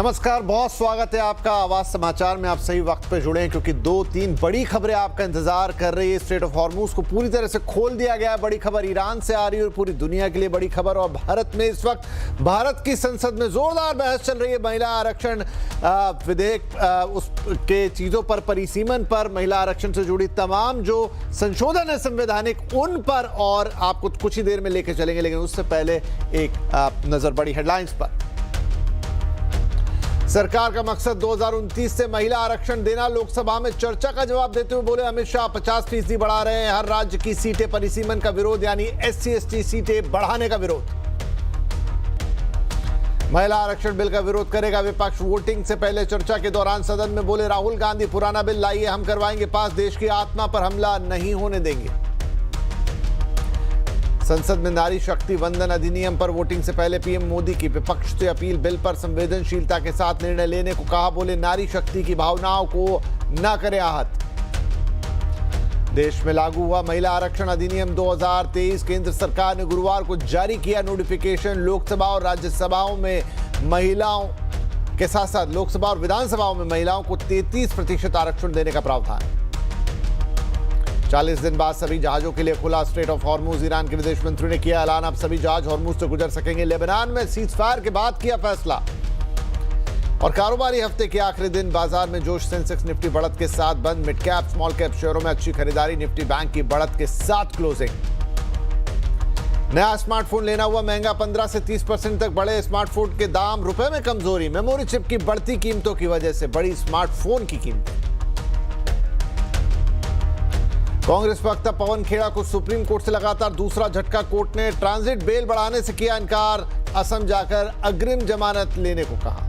नमस्कार, बहुत स्वागत है आपका आवाज समाचार में। आप सही वक्त पे जुड़े हैं क्योंकि 2-3 बड़ी खबरें आपका इंतजार कर रही है। स्ट्रेट ऑफ हॉर्मुज को पूरी तरह से खोल दिया गया है। बड़ी खबर ईरान से आ रही है और पूरी दुनिया के लिए बड़ी खबर। और भारत में इस वक्त भारत की संसद में जोरदार बहस चल रही है महिला आरक्षण विधेयक उसके चीजों पर, परिसीमन पर, महिला आरक्षण से जुड़ी तमाम जो संशोधन है संवैधानिक उन पर, और आपको कुछ ही देर में लेके चलेंगे। लेकिन उससे पहले एक नजर बड़ी हेडलाइंस पर। सरकार का मकसद 2029 से महिला आरक्षण देना। लोकसभा में चर्चा का जवाब देते हुए बोले अमित शाह 50% बढ़ा रहे हैं। हर राज्य की सीटें परिसीमन का विरोध, यानी SC/ST सीटें बढ़ाने का विरोध। महिला आरक्षण बिल का विरोध करेगा विपक्ष। वोटिंग से पहले चर्चा के दौरान सदन में बोले राहुल गांधी पुराना बिल लाइए, हम करवाएंगे पास, देश की आत्मा पर हमला नहीं होने देंगे। संसद में नारी शक्ति वंदन अधिनियम पर वोटिंग से पहले पीएम मोदी की विपक्ष से अपील। बिल पर संवेदनशीलता के साथ निर्णय लेने को कहा। बोले नारी शक्ति की भावनाओं को न करें आहत। देश में लागू हुआ महिला आरक्षण अधिनियम 2023। केंद्र सरकार ने गुरुवार को जारी किया नोटिफिकेशन। लोकसभा और राज्यसभाओं में महिलाओं के साथ साथ लोकसभा और विधानसभाओं में महिलाओं को 33% आरक्षण देने का प्रावधान। 40 दिन बाद सभी जहाजों के लिए खुला स्ट्रेट ऑफ हॉर्मुज। ईरान के विदेश मंत्री ने किया ऐलान, अब सभी जहाज हॉर्मुज से गुजर सकेंगे। लेबनान में सीजफायर के बाद किया फैसला। और कारोबारी हफ्ते के आखिरी दिन बाजार में जोश। सेंसेक्स निफ्टी बढ़त के साथ बंद। मिड कैप स्मॉल कैप शेयरों में अच्छी खरीदारी। निफ्टी बैंक की बढ़त के साथ क्लोजिंग। नया स्मार्टफोन लेना हुआ महंगा, 15 से 30% तक बढ़े स्मार्टफोन के दाम। रुपए में कमजोरी, मेमोरी चिप की बढ़ती कीमतों की वजह से बढ़ी स्मार्टफोन की कीमतें। कांग्रेस प्रवक्ता पवन खेड़ा को सुप्रीम कोर्ट से लगातार दूसरा झटका। कोर्ट ने ट्रांजिट बेल बढ़ाने से किया इनकार। असम जाकर अग्रिम जमानत लेने को कहा।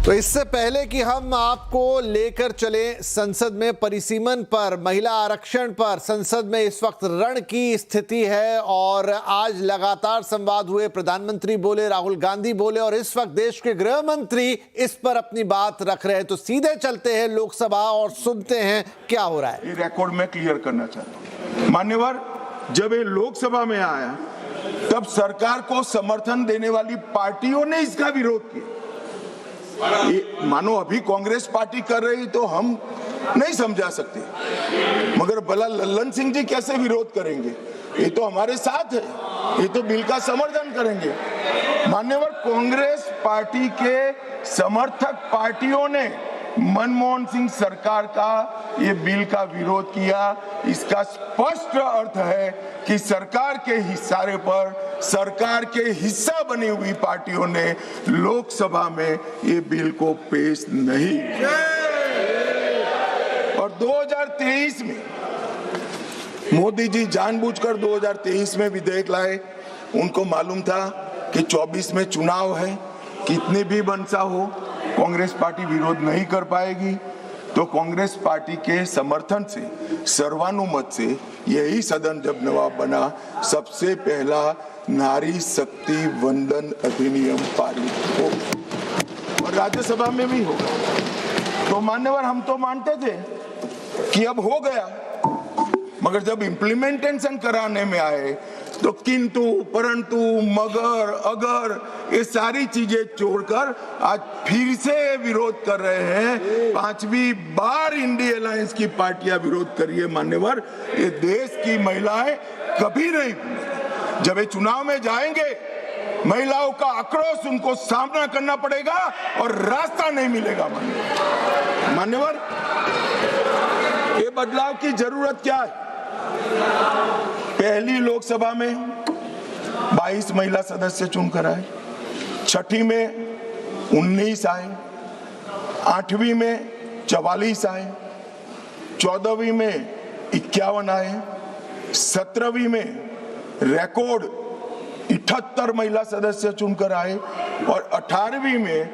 तो इससे पहले कि हम आपको लेकर चले संसद में परिसीमन पर, महिला आरक्षण पर, संसद में इस वक्त रण की स्थिति है और आज लगातार संवाद हुए। प्रधानमंत्री बोले, राहुल गांधी बोले और इस वक्त देश के गृह मंत्री इस पर अपनी बात रख रहे हैं। तो सीधे चलते हैं लोकसभा और सुनते हैं क्या हो रहा है। ये रिकॉर्ड में क्लियर करना चाहता हूं मान्यवर, जब ये लोकसभा में आया तब सरकार को समर्थन देने वाली पार्टियों ने इसका विरोध किया। मानो अभी कांग्रेस पार्टी कर रही तो हम नहीं समझा सकते, मगर भला लल्लन सिंह जी कैसे विरोध करेंगे? ये तो हमारे साथ है, ये तो बिल का समर्थन करेंगे। मान्यवर, कांग्रेस पार्टी के समर्थक पार्टियों ने मनमोहन सिंह सरकार का ये बिल का विरोध किया। इसका स्पष्ट अर्थ है कि सरकार के इशारे पर सरकार के हिस्सा बनी हुई पार्टियों ने लोकसभा में ये बिल को पेश नहीं। और 2023 में मोदी जी जानबूझकर 2023 में विधेयक लाए। उनको मालूम था कि 24 में चुनाव है, कितनी भी मनसा हो कांग्रेस पार्टी विरोध नहीं कर पाएगी। तो कांग्रेस पार्टी के समर्थन से, सर्वानुमत से यही सदन जब नवाब बना, सबसे पहला नारी शक्ति वंदन अधिनियम पारित हो और राज्यसभा में भी होगा। तो मान्यवर, हम तो मानते थे कि अब हो गया, मगर जब इम्प्लीमेंटेशन कराने में आए तो किंतु, परंतु, मगर, अगर ये सारी चीजें छोड़कर आज फिर से विरोध कर रहे हैं। 5वीं बार इंडिया अलायंस की पार्टियां विरोध कर रही है। मान्यवर, ये देश की महिलाएं कभी नहीं, जब ये चुनाव में जाएंगे महिलाओं का आक्रोश उनको सामना करना पड़ेगा और रास्ता नहीं मिलेगा। मान्यवर, ये बदलाव की जरूरत क्या है? पहली लोकसभा में 22 महिला सदस्य चुनकर आए, छठी में 19 आए, 8वीं में 44 आए, 14वीं में 51 आए, 17वीं में रिकॉर्ड 78 महिला सदस्य चुनकर आए और 18वीं में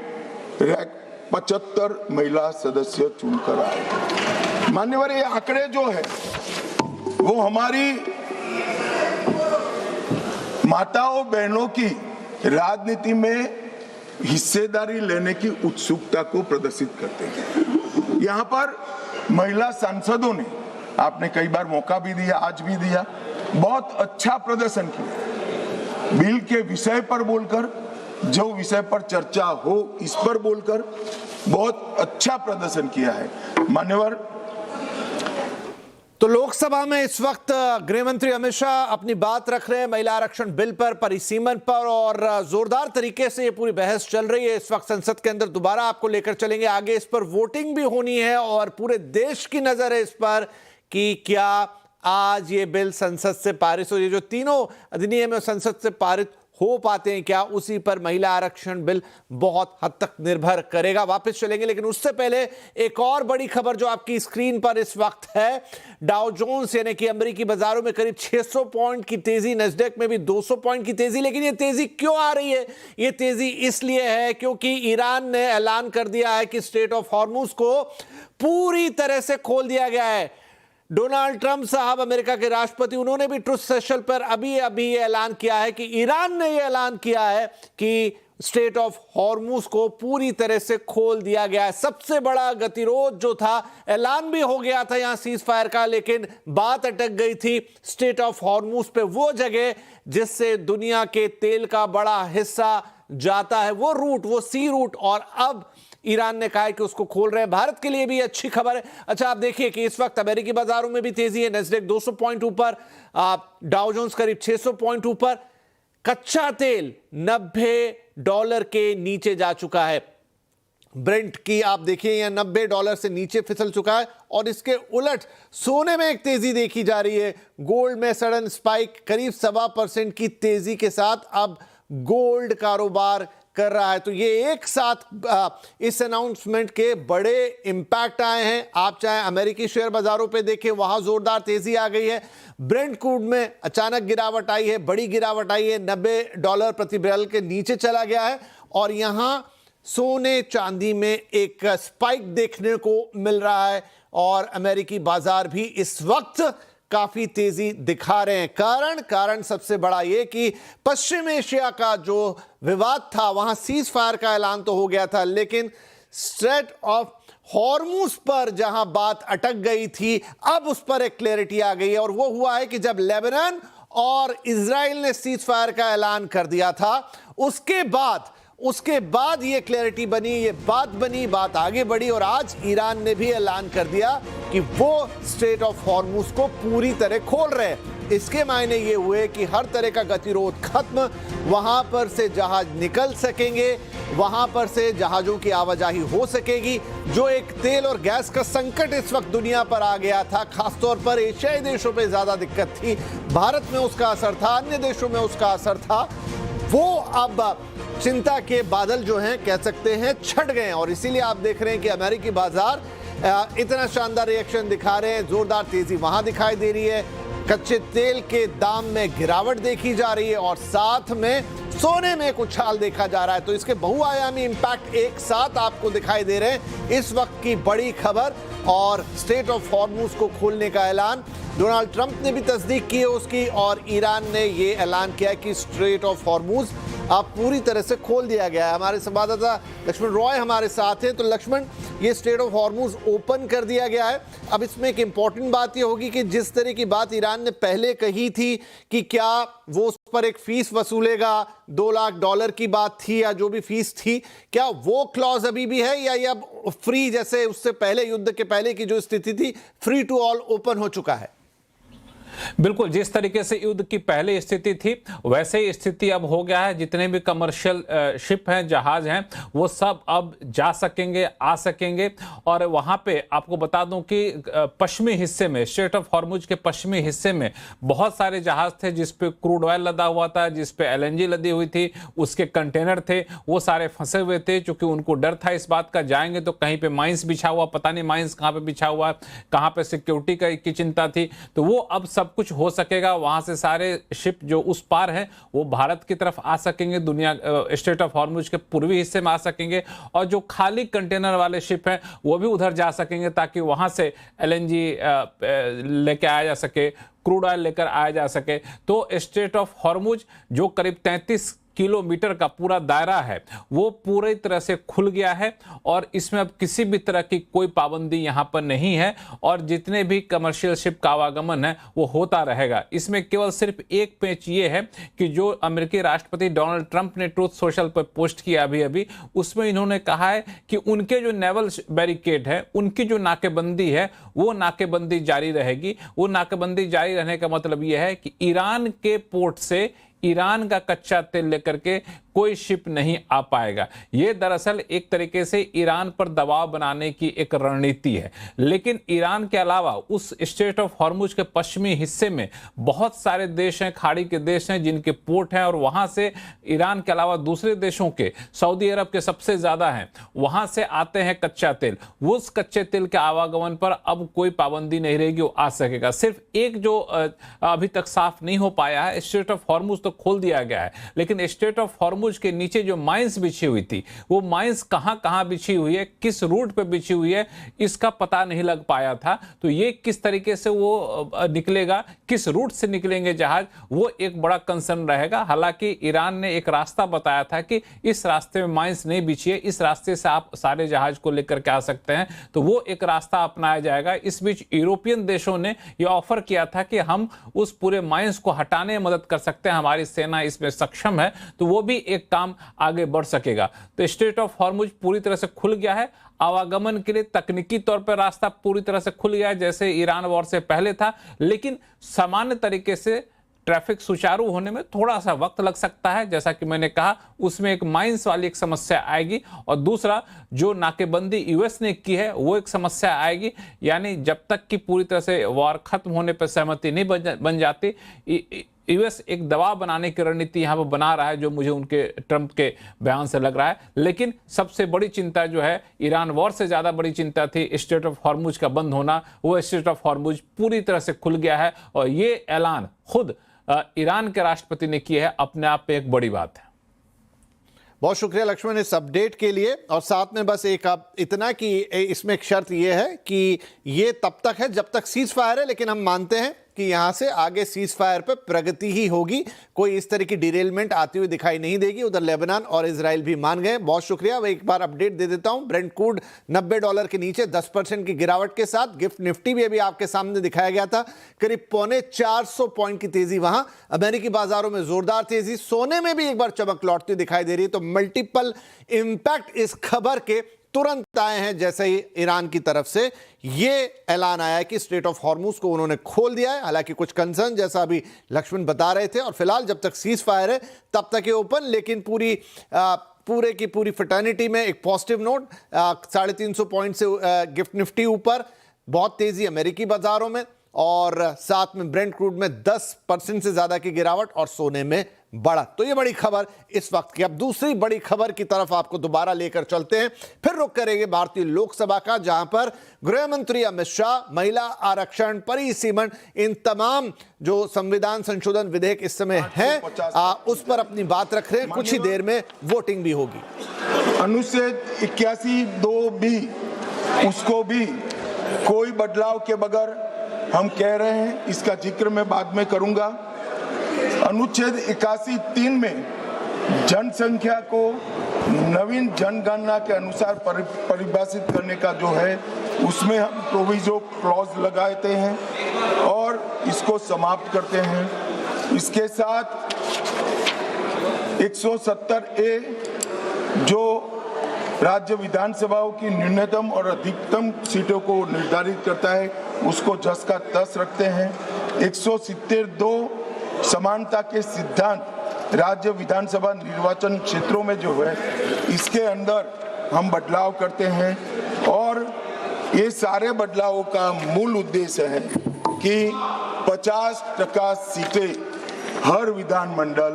75 महिला सदस्य चुनकर आए। मान्यवर, ये आंकड़े जो है वो हमारी माताओं बहनों की राजनीति में हिस्सेदारी लेने की उत्सुकता को प्रदर्शित करते हैं। यहाँ पर महिला सांसदों ने, आपने कई बार मौका भी दिया, आज भी दिया, बहुत अच्छा प्रदर्शन किया। बिल के विषय पर बोलकर, जो विषय पर चर्चा हो इस पर बोलकर बहुत अच्छा प्रदर्शन किया है मान्यवर। तो लोकसभा में इस वक्त गृह मंत्री अमित शाह अपनी बात रख रहे हैं महिला आरक्षण बिल पर, परिसीमन पर, और जोरदार तरीके से ये पूरी बहस चल रही है इस वक्त संसद के अंदर। दोबारा आपको लेकर चलेंगे आगे, इस पर वोटिंग भी होनी है और पूरे देश की नजर है इस पर कि क्या आज ये बिल संसद से पारित हो, ये जो तीनों अधिनियम है संसद से पारित हो पाते हैं क्या, उसी पर महिला आरक्षण बिल बहुत हद तक निर्भर करेगा। वापस चलेंगे, लेकिन उससे पहले एक और बड़ी खबर जो आपकी स्क्रीन पर इस वक्त है, डाउ जोन्स यानी कि अमेरिकी बाजारों में करीब 600 पॉइंट की तेजी, नैस्डैक में भी 200 पॉइंट की तेजी। लेकिन ये तेजी क्यों आ रही है? ये तेजी इसलिए है क्योंकि ईरान ने ऐलान कर दिया है कि स्ट्रेट ऑफ हॉर्मुज को पूरी तरह से खोल दिया गया है। डोनाल्ड ट्रंप साहब, अमेरिका के राष्ट्रपति, उन्होंने भी ट्रुथ सोशल पर अभी ये ऐलान किया है कि ईरान ने ये ऐलान किया है कि स्ट्रेट ऑफ हॉर्मुज को पूरी तरह से खोल दिया गया है। सबसे बड़ा गतिरोध जो था, ऐलान भी हो गया था यहां सीज फायर का, लेकिन बात अटक गई थी स्ट्रेट ऑफ हॉर्मुज पे, वो जगह जिससे दुनिया के तेल का बड़ा हिस्सा जाता है, वो रूट, वो सी रूट, और अब ईरान ने कहा है कि उसको खोल रहे हैं। भारत के लिए भी अच्छी खबर है। अच्छा, आप देखिए कि इस वक्त अमेरिकी बाजारों में भी तेजी है, नैस्डैक 200 पॉइंट ऊपर, डाउ जोन्स करीब 600 पॉइंट ऊपर। कच्चा तेल $90 के नीचे जा चुका है। ब्रेंट की आप देखिए यहां $90 से नीचे फिसल चुका है, और इसके उलट सोने में एक तेजी देखी जा रही है। गोल्ड में सडन स्पाइक, करीब 1.25% की तेजी के साथ अब गोल्ड कारोबार कर रहा है। तो ये एक साथ इस अनाउंसमेंट के बड़े इंपैक्ट आए हैं। आप चाहे अमेरिकी शेयर बाजारों पे देखें, वहां जोरदार तेजी आ गई है। ब्रेंट क्रूड में अचानक गिरावट आई है, बड़ी गिरावट आई है, $90 प्रति बैरल के नीचे चला गया है। और यहां सोने चांदी में एक स्पाइक देखने को मिल रहा है, और अमेरिकी बाजार भी इस वक्त काफी तेजी दिखा रहे हैं। कारण सबसे बड़ा यह कि पश्चिम एशिया का जो विवाद था, वहां सीज फायर का ऐलान तो हो गया था, लेकिन स्ट्रेट ऑफ हॉर्मुज पर जहां बात अटक गई थी, अब उस पर एक क्लैरिटी आ गई है। और वो हुआ है कि जब लेबनान और इजराइल ने सीज फायर का ऐलान कर दिया था, उसके बाद ये क्लैरिटी बनी, ये बात आगे बढ़ी, और आज ईरान ने भी ऐलान कर दिया कि वो स्ट्रेट ऑफ हॉर्मुज को पूरी तरह खोल रहे हैं। इसके मायने ये हुए कि हर तरह का गतिरोध खत्म, वहां पर से जहाज निकल सकेंगे, वहां पर से जहाजों की आवाजाही हो सकेगी। जो एक तेल और गैस का संकट इस वक्त दुनिया पर आ गया था, खासतौर पर एशियाई देशों पे ज्यादा दिक्कत थी, भारत में उसका असर था, अन्य देशों में उसका असर था, वो अब चिंता के बादल जो हैं कह सकते हैं छट गए हैं। और इसीलिए आप देख रहे हैं कि अमेरिकी बाजार इतना शानदार रिएक्शन दिखा रहे हैं, जोरदार तेजी वहां दिखाई दे रही है, कच्चे तेल के दाम में गिरावट देखी जा रही है, और साथ में सोने में कुछ उछाल देखा जा रहा है। तो इसके बहुआयामी इंपैक्ट एक साथ आपको दिखाई दे रहे हैं। इस वक्त की बड़ी खबर और स्ट्रेट ऑफ हॉर्मुज को खोलने का ऐलान, डोनाल्ड ट्रंप ने भी तस्दीक की है उसकी, और ईरान ने ये ऐलान किया कि स्ट्रेट ऑफ हॉर्मुज अब पूरी तरह से खोल दिया गया है। हमारे संवाददाता लक्ष्मण रॉय हमारे साथ हैं। तो लक्ष्मण, ये स्ट्रेट ऑफ हॉर्मुज ओपन कर दिया गया है। अब इसमें एक इंपॉर्टेंट बात ये होगी कि जिस तरह की बात ईरान ने पहले कही थी कि क्या वो उस पर एक फीस वसूलेगा, $2 लाख की बात थी या जो भी फीस थी, क्या वो क्लॉज अभी भी है, या ये अब फ्री, जैसे उससे पहले युद्ध के पहले की जो स्थिति थी, फ्री टू ऑल ओपन हो चुका है? बिल्कुल, जिस तरीके से युद्ध की पहले स्थिति थी वैसे ही स्थिति अब हो गया है। जितने भी कमर्शियल शिप हैं, जहाज हैं, वो सब अब जा सकेंगे, आ सकेंगे। और वहां पे आपको बता दूं कि पश्चिमी हिस्से में, स्ट्रेट ऑफ हॉर्मुज के पश्चिमी हिस्से में बहुत सारे जहाज थे जिस पे क्रूड ऑयल लदा हुआ था, जिस पे एलएनजी लदी हुई थी, उसके कंटेनर थे, वो सारे फंसे हुए थे, क्योंकि उनको डर था इस बात का जाएंगे तो कहीं पे माइंस बिछा हुआ, पता नहीं माइंस कहाँ पे बिछा हुआ है, कहाँ पे सिक्योरिटी की चिंता थी। तो वो अब सब कुछ हो सकेगा। वहां से सारे शिप जो उस पार हैं वो भारत की तरफ आ सकेंगे, दुनिया स्ट्रेट ऑफ हॉर्मुज के पूर्वी हिस्से में आ सकेंगे, और जो खाली कंटेनर वाले शिप हैं वो भी उधर जा सकेंगे, ताकि वहां से एलएनजी लेके आया जा सके, क्रूड ऑयल लेकर आया जा सके। तो स्ट्रेट ऑफ हॉर्मुज जो करीब 33 किलोमीटर का पूरा दायरा है वो पूरी तरह से खुल गया है और इसमें अब किसी भी तरह की कोई पाबंदी यहां पर नहीं है और जितने भी कमर्शियल शिप का आवागमन है वो होता रहेगा। इसमें केवल सिर्फ एक पेच ये है कि जो अमेरिकी राष्ट्रपति डोनाल्ड ट्रंप ने ट्रूथ सोशल पर पोस्ट किया अभी उसमें इन्होंने कहा है कि उनके जो नेवल बैरिकेड है, उनकी जो नाकेबंदी है वो नाकेबंदी जारी रहेगी। वो नाकेबंदी जारी रहने का मतलब यह है कि ईरान के पोर्ट से ईरान का कच्चा तेल लेकर के कोई शिप नहीं आ पाएगा। यह दरअसल एक तरीके से ईरान पर दबाव बनाने की एक रणनीति है। लेकिन ईरान के अलावा उस स्ट्रेट ऑफ हॉर्मुज के पश्चिमी हिस्से में बहुत सारे देश हैं, खाड़ी के देश हैं जिनके पोर्ट हैं और वहां से ईरान के अलावा दूसरे देशों के, सऊदी अरब के सबसे ज्यादा हैं, वहां से आते हैं कच्चा तेल। उस कच्चे तेल के आवागमन पर अब कोई पाबंदी नहीं रहेगी, वो आ सकेगा। सिर्फ एक जो अभी तक साफ नहीं हो पाया है, स्ट्रेट ऑफ हॉर्मुज तो खोल दिया गया है, लेकिन स्ट्रेट ऑफ हॉर्मुज के नीचे जो माइंस बिछी हुई थी वो माइंस कहां बिछी हुई है, किस रूट पे बिछी हुई है, इसका पता नहीं लग पाया था। तो ये किस तरीके से वो निकलेगा, किस रूट से निकलेंगे जहाज, वो एक बड़ा कंसर्न रहेगा। हालांकि ईरान ने एक रास्ता बताया था कि इस रास्ते में माइंस नहीं बिछी है, इस रास्ते से आप सारे जहाज को लेकर के आ सकते हैं, तो वो एक रास्ता अपनाया जाएगा। इस बीच यूरोपियन देशों ने यह ऑफर किया था कि हम उस पूरे माइंस को हटाने में मदद कर सकते हैं, हमारी सेना इसमें सक्षम है, तो वो भी एक काम आगे बढ़ सकेगा। तो स्ट्रेट ऑफ हॉर्मुज पूरी तरह से खुल गया है। आवागमन के लिए तकनीकी तौर पर रास्ता पूरी तरह से खुल गया है जैसे ईरान वॉर से पहले था, लेकिन सामान्य तरीके से ट्रैफिक सुचारू होने में थोड़ा सा वक्त लग सकता है। जैसा कि मैंने कहा, उसमें एक माइंस वाली एक समस्या आएगी और दूसरा जो नाकेबंदी यूएस ने की है वो एक समस्या आएगी। यानी जब तक कि पूरी तरह से वॉर खत्म होने पर सहमति नहीं बन जाती, यूएस एक दबाव बनाने की रणनीति यहां पर बना रहा है, जो मुझे उनके ट्रंप के बयान से लग रहा है। लेकिन सबसे बड़ी चिंता जो है, ईरान वॉर से ज्यादा बड़ी चिंता थी स्ट्रेट ऑफ हॉर्मुज का बंद होना। वो स्ट्रेट ऑफ हॉर्मुज पूरी तरह से खुल गया है और ये ऐलान खुद ईरान के राष्ट्रपति ने किया है, अपने आप पे एक बड़ी बात है। बहुत शुक्रिया लक्ष्मण इस अपडेट के लिए। और साथ में बस एक इतना कि इसमें एक शर्त यह है कि ये तब तक है जब तक सीज फायर है, लेकिन हम मानते हैं कि यहां से आगे सीज फायर पर प्रगति ही होगी, कोई इस तरह की डिरेलमेंट आती हुई दिखाई नहीं देगी। उधर लेबनान और इजराइल भी मान गए। बहुत शुक्रिया। वह एक बार अपडेट दे देता हूं, ब्रेंट क्रूड $90 के नीचे 10% की गिरावट के साथ। गिफ्ट निफ्टी भी अभी आपके सामने दिखाया गया था, करीब 450 पॉइंट की तेजी वहां। अमेरिकी बाजारों में जोरदार तेजी, सोने में भी एक बार चमक लौटती दिखाई दे रही है। तो मल्टीपल इंपैक्ट इस खबर के तुरंत आए हैं जैसे ही ईरान की तरफ से ये ऐलान आया है कि स्ट्रेट ऑफ हॉर्मुज को उन्होंने खोल दिया है। हालांकि कुछ कंसर्न जैसा अभी लक्ष्मण बता रहे थे, और फिलहाल जब तक सीज फायर है तब तक ये ओपन। लेकिन पूरे की पूरी फ्रेटर्निटी में एक पॉजिटिव नोट, 350 पॉइंट से गिफ्ट निफ्टी ऊपर, बहुत तेजी अमेरिकी बाजारों में, और साथ में ब्रेंट क्रूड में 10% से ज्यादा की गिरावट और सोने में बड़ा। तो ये बड़ी खबर इस वक्त की। अब दूसरी बड़ी खबर की तरफ आपको दोबारा लेकर चलते हैं, फिर रुक करेंगे भारतीय लोकसभा का, जहां पर गृह मंत्री अमित शाह, महिला आरक्षण, परिसीमन, इन तमाम जो संविधान संशोधन विधेयक इस समय है उस पर अपनी बात रख रहे हैं। कुछ ही देर में वोटिंग भी होगी। अनुच्छेद 81(2) भी, उसको भी कोई बदलाव के बगैर हम कह रहे हैं, इसका जिक्र मैं बाद में करूंगा। अनुच्छेद 81(3) में जनसंख्या को नवीन जनगणना के अनुसार परिभाषित करने का जो है, उसमें हम प्रोविजो क्लॉज लगाते हैं और इसको समाप्त करते हैं। इसके साथ 170A जो राज्य विधानसभाओं की न्यूनतम और अधिकतम सीटों को निर्धारित करता है, उसको 10 का 10 रखते हैं। 170(2) समानता के सिद्धांत राज्य विधानसभा निर्वाचन क्षेत्रों में जो है, इसके अंदर हम बदलाव करते हैं। और ये सारे बदलावों का मूल उद्देश्य है कि 50% सीटें हर विधानमंडल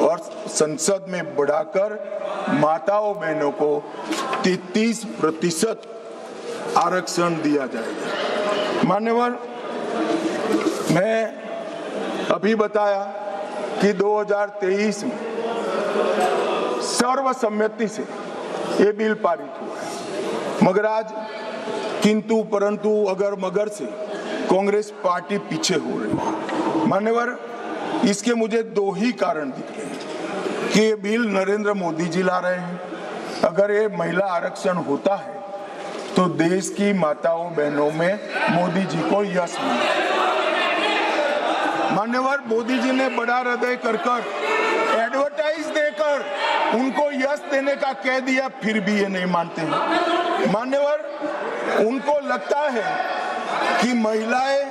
और संसद में बढ़ाकर माताओं बहनों को 33% आरक्षण दिया जाएगा। मान्यवर, मैं अभी बताया कि 2023 में सर्वसम्मति से ये बिल पारित हुआ है, मगर आज किंतु परंतु अगर मगर से कांग्रेस पार्टी पीछे हो रही है। मान्यवर, इसके मुझे 2 ही कारण दिख रहे हैं। कि ये बिल नरेंद्र मोदी जी ला रहे हैं। अगर ये महिला आरक्षण होता है तो देश की माताओं बहनों में मोदी जी को यश मिला। मान्यवर मोदी जी ने बड़ा हृदय कर एडवर्टाइज देकर उनको यश देने का कह दिया, फिर भी ये नहीं मानते हैं। मान्यवर उनको लगता है कि महिलाएं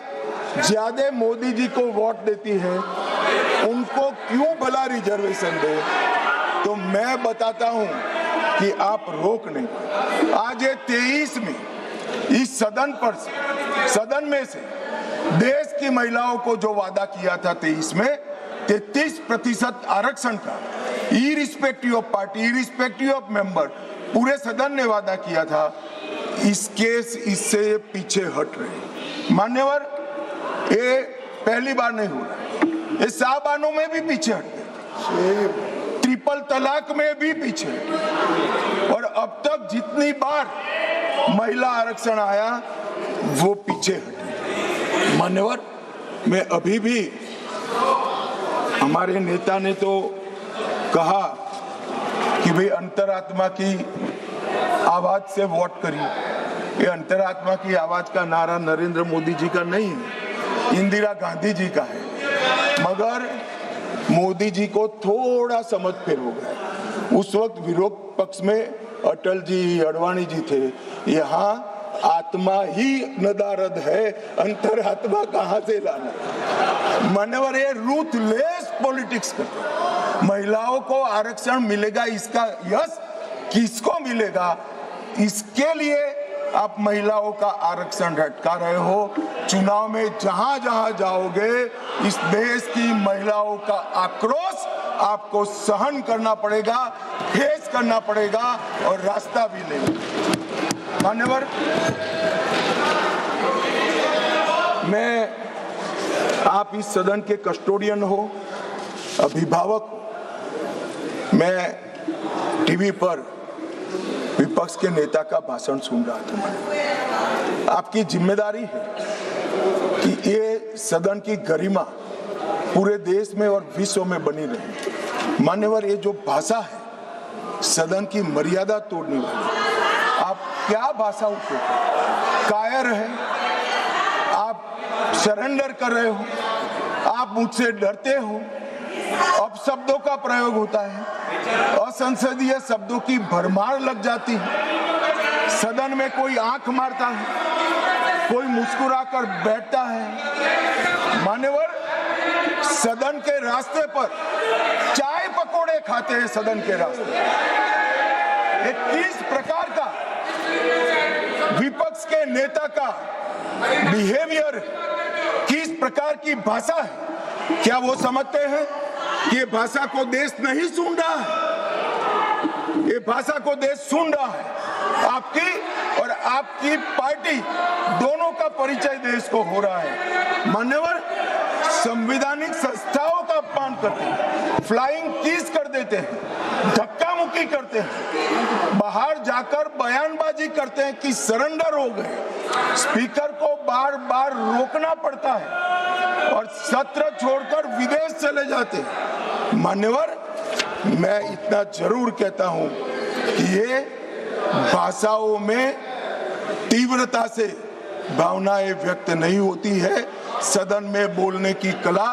ज्यादा मोदी जी को वोट देती है, उनको क्यों भला रिजर्वेशन दे। तो मैं बताता हूं कि आप रोक नहीं। आज ये 23 में इस सदन में से देश की महिलाओं को जो वादा किया था 23 में 33% आरक्षण का, irrespective of party, irrespective of member, पूरे सदन ने वादा किया था, इससे पीछे हट रहे। मान्यवर ये पहली बार नहीं हो रहा, ये साहबानों में भी पीछे हट गए, ट्रिपल तलाक में भी पीछे हटे, और अब तक जितनी बार महिला आरक्षण आया वो पीछे हटे। मान्यवर मैं अभी भी, हमारे नेता ने तो कहा कि भाई अंतरात्मा की आवाज से वोट करिए। ये अंतरात्मा की आवाज का नारा नरेंद्र मोदी जी का नहीं है, इंदिरा गांधी जी का है। मगर मोदी जी को थोड़ा समझ फेर हो गया। उस वक्त विरोध पक्ष में अटल जी, अडवाणी जी थे। यहाँ आत्मा ही नदारद है, अंतरात्मा कहाँ से लाना। मान्यवर ये रूथलेस पॉलिटिक्स करते। महिलाओं को आरक्षण मिलेगा, इसका यश किसको मिलेगा, इसके लिए आप महिलाओं का आरक्षण हटका रहे हो। चुनाव में जहां जहां जाओगे इस देश की महिलाओं का आक्रोश आपको सहन करना पड़ेगा, फेस करना पड़ेगा और रास्ता भी नहीं। मान्यवर मैं, आप इस सदन के कस्टोडियन हो, अभिभावक हो। मैं टीवी पर विपक्ष के नेता का भाषण सुन रहा था। आपकी जिम्मेदारी है कि ये सदन की गरिमा पूरे देश में और विश्व में बनी रहे। मान्यवर ये जो भाषा है सदन की मर्यादा तोड़ने वाली, आप क्या भाषा उपयोग, कायर है, आप सरेंडर कर रहे हो, आप मुझसे डरते हो, अपशब्दों का प्रयोग होता है, असंसदीय शब्दों की भरमार लग जाती है। सदन में कोई आंख मारता है, कोई मुस्कुराकर बैठता है। मान्यवर सदन के रास्ते पर चाय पकोड़े खाते हैं। सदन के रास्ते ये किस प्रकार का विपक्ष के नेता का बिहेवियर, किस प्रकार की भाषा है। क्या वो समझते हैं कि ये भाषा को देश नहीं सुन रहा है? ये भाषा को देश सुन रहा है। आपकी और आपकी पार्टी दोनों का परिचय देश को हो रहा है। मान्यवर संवैधानिक संस्थाओं का अपमान करते हैं, फ्लाइंग किस कर देते हैं, धक्का मुक्की करते हैं, बाहर जाकर बयानबाजी करते हैं कि सरेंडर हो गए। स्पीकर को बार बार रोकना पड़ता है और सत्र छोड़कर विदेश चले जाते हैं। मान्यवर मैं इतना जरूर कहता हूं कि ये भाषाओं में तीव्रता से भावनाएं व्यक्त नहीं होती है। सदन में बोलने की कला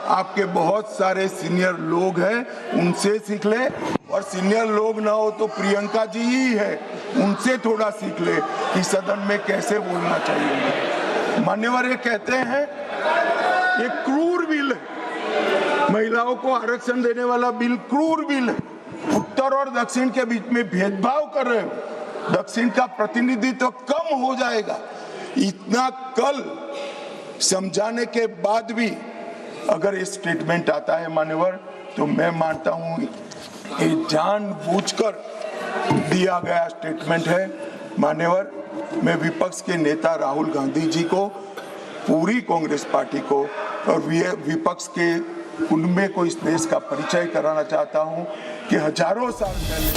आपके बहुत सारे सीनियर लोग हैं, उनसे सीख ले, और सीनियर लोग ना हो तो प्रियंका जी ही है, उनसे थोड़ा सीख ले कि सदन में कैसे बोलना चाहिए। मान्यवर ये कहते हैं ये क्रूर बिल है, महिलाओं को आरक्षण देने वाला बिल क्रूर बिल है। उत्तर और दक्षिण के बीच में भेदभाव कर रहे हो, दक्षिण का प्रतिनिधित्व कम हो जाएगा। इतना कल समझाने के बाद भी अगर ये स्टेटमेंट आता है मान्यवर, तो मैं मानता हूं ये जानबूझकर दिया गया स्टेटमेंट है। मान्यवर मैं विपक्ष के नेता राहुल गांधी जी को, पूरी कांग्रेस पार्टी को और विपक्ष के उनमें को इस देश का परिचय कराना चाहता हूं कि हजारों साल पहले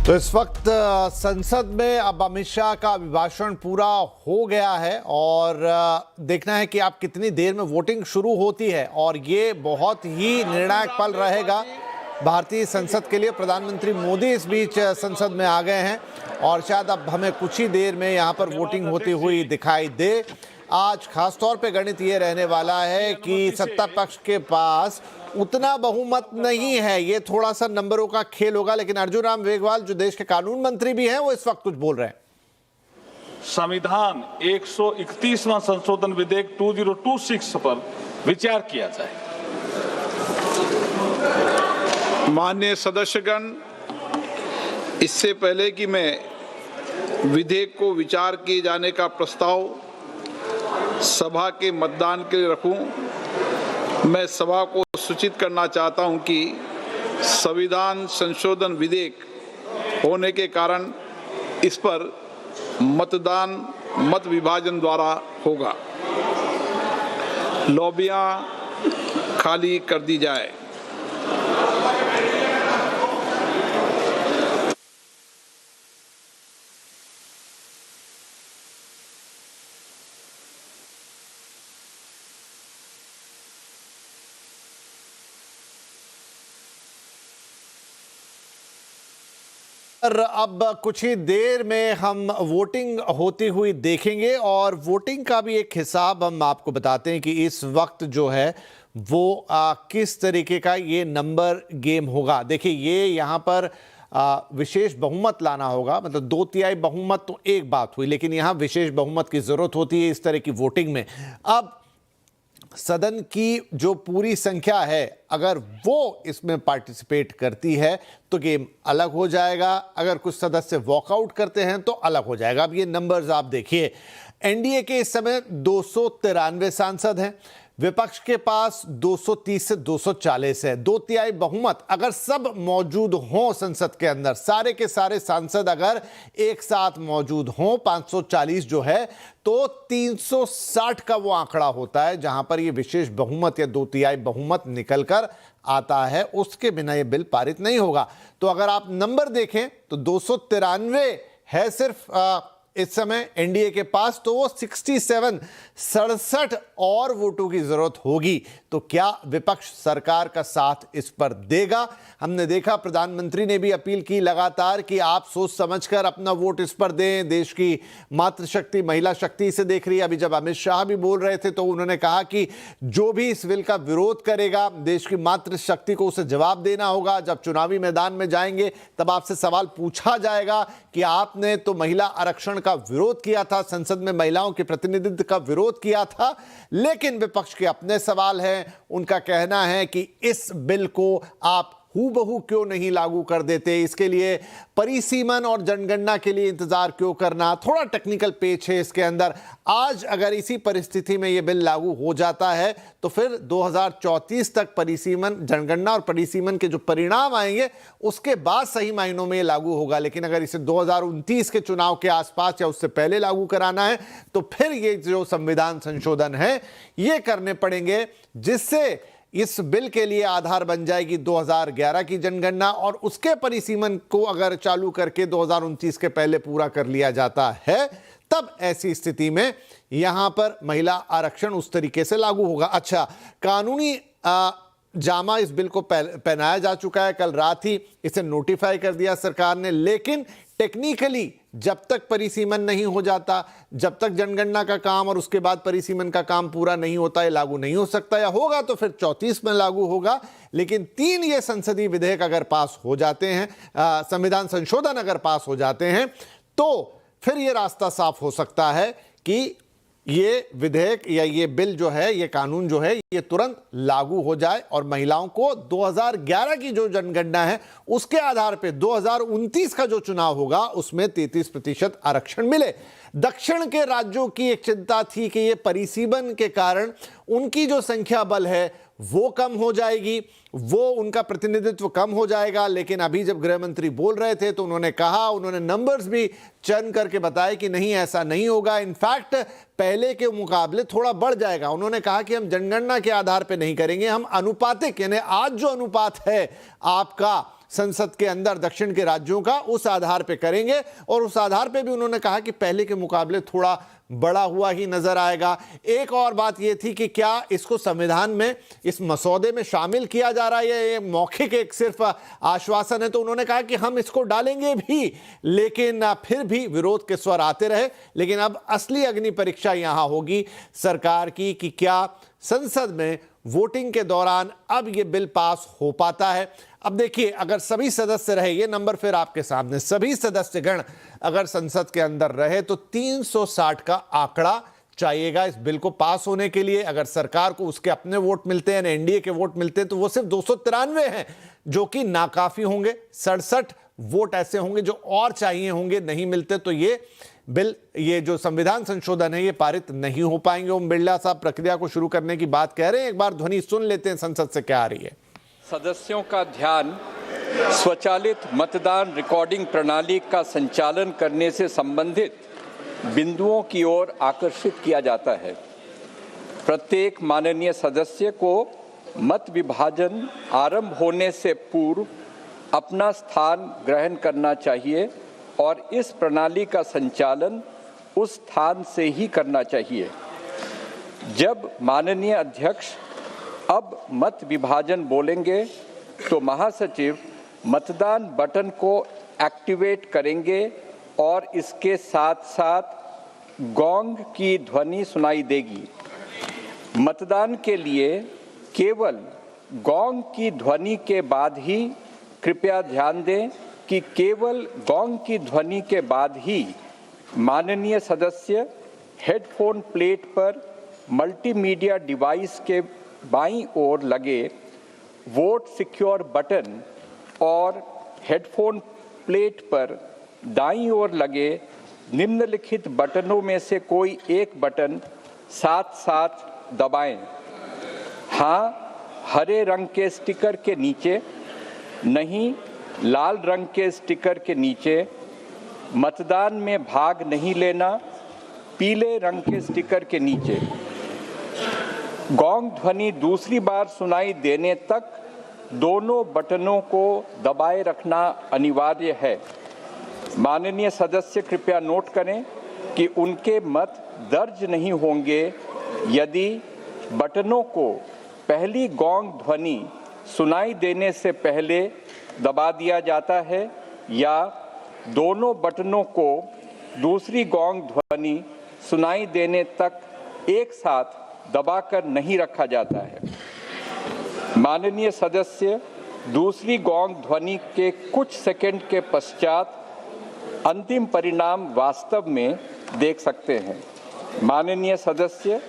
तो इस वक्त संसद में अब अमित शाह का अभिभाषण पूरा हो गया है और देखना है कि आप कितनी देर में वोटिंग शुरू होती है और ये बहुत ही निर्णायक पल रहेगा भारतीय संसद के लिए। प्रधानमंत्री मोदी इस बीच संसद में आ गए हैं और शायद अब हमें कुछ ही देर में यहाँ पर वोटिंग होती हुई दिखाई दे। आज खासतौर पे गणित ये रहने वाला है कि सत्ता पक्ष के पास उतना बहुमत नहीं है, ये थोड़ा सा नंबरों का खेल होगा। लेकिन अर्जुन राम मेघवाल जो देश के कानून मंत्री भी हैं वो इस वक्त कुछ बोल रहे हैं। संविधान 131वां संशोधन विधेयक 2026 पर विचार किया जाए। माननीय सदस्यगण, इससे पहले कि मैं विधेयक को विचार किए जाने का प्रस्ताव सभा के मतदान के लिए रखूं, मैं सभा को सूचित करना चाहता हूं कि संविधान संशोधन विधेयक होने के कारण इस पर मतदान मत विभाजन द्वारा होगा। लॉबियां खाली कर दी जाए। अब कुछ ही देर में हम वोटिंग होती हुई देखेंगे और वोटिंग का भी एक हिसाब हम आपको बताते हैं कि इस वक्त जो है वो किस तरीके का ये नंबर गेम होगा। देखिए, ये यहाँ पर विशेष बहुमत लाना होगा, मतलब 2/3 बहुमत तो एक बात हुई, लेकिन यहाँ विशेष बहुमत की जरूरत होती है इस तरह की वोटिंग में। अब सदन की जो पूरी संख्या है अगर वो इसमें पार्टिसिपेट करती है तो गेम अलग हो जाएगा, अगर कुछ सदस्य वॉकआउट करते हैं तो अलग हो जाएगा। अब ये नंबर्स आप देखिए, एनडीए के इस समय 293 सांसद हैं, विपक्ष के पास 230 से 240 है। 2/3 बहुमत अगर सब मौजूद हों संसद के अंदर, सारे के सारे सांसद अगर एक साथ मौजूद हों, 540 जो है, तो 360 का वो आंकड़ा होता है जहां पर ये विशेष बहुमत या 2/3 बहुमत निकलकर आता है। उसके बिना ये बिल पारित नहीं होगा। तो अगर आप नंबर देखें तो 293 है सिर्फ इस समय एनडीए के पास, तो वो 67 और वोटों की जरूरत होगी। तो क्या विपक्ष सरकार का साथ इस पर देगा? हमने देखा प्रधानमंत्री ने भी अपील की लगातार कि आप सोच समझकर अपना वोट इस पर दें। देश की मातृशक्ति, महिला शक्ति इसे देख रही है। अभी जब अमित शाह भी बोल रहे थे तो उन्होंने कहा कि जो भी इस बिल का विरोध करेगा देश की मातृशक्ति को उसे जवाब देना होगा। जब चुनावी मैदान में जाएंगे तब आपसे सवाल पूछा जाएगा कि आपने तो महिला आरक्षण का विरोध किया था, संसद में महिलाओं के प्रतिनिधित्व का विरोध किया था, लेकिन विपक्ष के अपने सवाल हैं। उनका कहना है कि इस बिल को आप हूबहू क्यों नहीं लागू कर देते, इसके लिए परिसीमन और जनगणना के लिए इंतजार क्यों करना। थोड़ा टेक्निकल पेच है इसके अंदर। आज अगर इसी परिस्थिति में यह बिल लागू हो जाता है तो फिर 2034 तक परिसीमन, जनगणना और परिसीमन के जो परिणाम आएंगे उसके बाद सही मायनों में ये लागू होगा। लेकिन अगर इसे 2029 के चुनाव के आसपास या उससे पहले लागू कराना है तो फिर ये जो संविधान संशोधन है ये करने पड़ेंगे, जिससे इस बिल के लिए आधार बन जाएगी 2011 की जनगणना और उसके परिसीमन को अगर चालू करके 2029 के पहले पूरा कर लिया जाता है तब ऐसी स्थिति में यहां पर महिला आरक्षण उस तरीके से लागू होगा। अच्छा, कानूनी जामा इस बिल को पहनाया जा चुका है। कल रात ही इसे नोटिफाई कर दिया सरकार ने, लेकिन टेक्निकली जब तक परिसीमन नहीं हो जाता, जब तक जनगणना का काम और उसके बाद परिसीमन का काम पूरा नहीं होता, ये लागू नहीं हो सकता। या होगा तो फिर 34 में लागू होगा। लेकिन 3 ये संसदीय विधेयक अगर पास हो जाते हैं, संविधान संशोधन अगर पास हो जाते हैं, तो फिर ये रास्ता साफ हो सकता है कि ये विधेयक या ये बिल जो है, ये कानून जो है, ये तुरंत लागू हो जाए और महिलाओं को 2011 की जो जनगणना है उसके आधार पे 2029 का जो चुनाव होगा उसमें 33% आरक्षण मिले। दक्षिण के राज्यों की एक चिंता थी कि ये परिसीमन के कारण उनकी जो संख्या बल है वो कम हो जाएगी, वो उनका प्रतिनिधित्व कम हो जाएगा। लेकिन अभी जब गृह मंत्री बोल रहे थे तो उन्होंने कहा, उन्होंने नंबर्स भी चर्न करके बताए कि नहीं, ऐसा नहीं होगा। इनफैक्ट पहले के मुकाबले थोड़ा बढ़ जाएगा। उन्होंने कहा कि हम जनगणना के आधार पर नहीं करेंगे, हम अनुपातिक, यानी आज जो अनुपात है आपका संसद के अंदर दक्षिण के राज्यों का, उस आधार पे करेंगे। और उस आधार पे भी उन्होंने कहा कि पहले के मुकाबले थोड़ा बड़ा हुआ ही नजर आएगा। एक और बात यह थी कि क्या इसको संविधान में, इस मसौदे में शामिल किया जा रहा है, ये मौखिक एक सिर्फ आश्वासन है। तो उन्होंने कहा कि हम इसको डालेंगे भी, लेकिन फिर भी विरोध के स्वर आते रहे। लेकिन अब असली अग्नि परीक्षा यहां होगी सरकार की कि क्या संसद में वोटिंग के दौरान अब यह बिल पास हो पाता है। अब देखिए, अगर सभी सदस्य रहे, ये नंबर फिर आपके सामने, सभी सदस्यगण अगर संसद के अंदर रहे तो 360 का आंकड़ा चाहिएगा इस बिल को पास होने के लिए। अगर सरकार को उसके अपने वोट मिलते हैं, एनडीए के वोट मिलते हैं, तो वो सिर्फ 293 हैं, जो कि नाकाफी होंगे। 67 वोट ऐसे होंगे जो और चाहिए होंगे, नहीं मिलते तो ये बिल, ये जो संविधान संशोधन है, ये पारित नहीं हो पाएंगे। ओम बिरला साहब प्रक्रिया को शुरू करने की बात कह रहे हैं, एक बार ध्वनि सुन लेते हैं संसद से क्या आ रही है। सदस्यों का ध्यान स्वचालित मतदान रिकॉर्डिंग प्रणाली का संचालन करने से संबंधित बिंदुओं की ओर आकर्षित किया जाता है। प्रत्येक माननीय सदस्य को मत विभाजन आरंभ होने से पूर्व अपना स्थान ग्रहण करना चाहिए और इस प्रणाली का संचालन उस स्थान से ही करना चाहिए। जब माननीय अध्यक्ष अब मत विभाजन बोलेंगे तो महासचिव मतदान बटन को एक्टिवेट करेंगे और इसके साथ साथ गोंग की ध्वनि सुनाई देगी। मतदान के लिए केवल गोंग की ध्वनि के बाद ही, कृपया ध्यान दें कि केवल गोंग की ध्वनि के बाद ही माननीय सदस्य हेडफोन प्लेट पर मल्टीमीडिया डिवाइस के बाईं ओर लगे वोट सिक्योर बटन और हेडफोन प्लेट पर दाईं ओर लगे निम्नलिखित बटनों में से कोई एक बटन साथ साथ दबाएं। हाँ, हरे रंग के स्टिकर के नीचे, नहीं लाल रंग के स्टिकर के नीचे। मतदान में भाग नहीं लेना, पीले रंग के स्टिकर के नीचे। गोंग ध्वनि दूसरी बार सुनाई देने तक दोनों बटनों को दबाए रखना अनिवार्य है। माननीय सदस्य कृपया नोट करें कि उनके मत दर्ज नहीं होंगे यदि बटनों को पहली गोंग ध्वनि सुनाई देने से पहले दबा दिया जाता है या दोनों बटनों को दूसरी गोंग ध्वनि सुनाई देने तक एक साथ दबाकर नहीं रखा जाता है। माननीय सदस्य दूसरी गोंग ध्वनि के कुछ सेकंड के पश्चात अंतिम परिणाम वास्तव में देख सकते हैं। माननीय सदस्य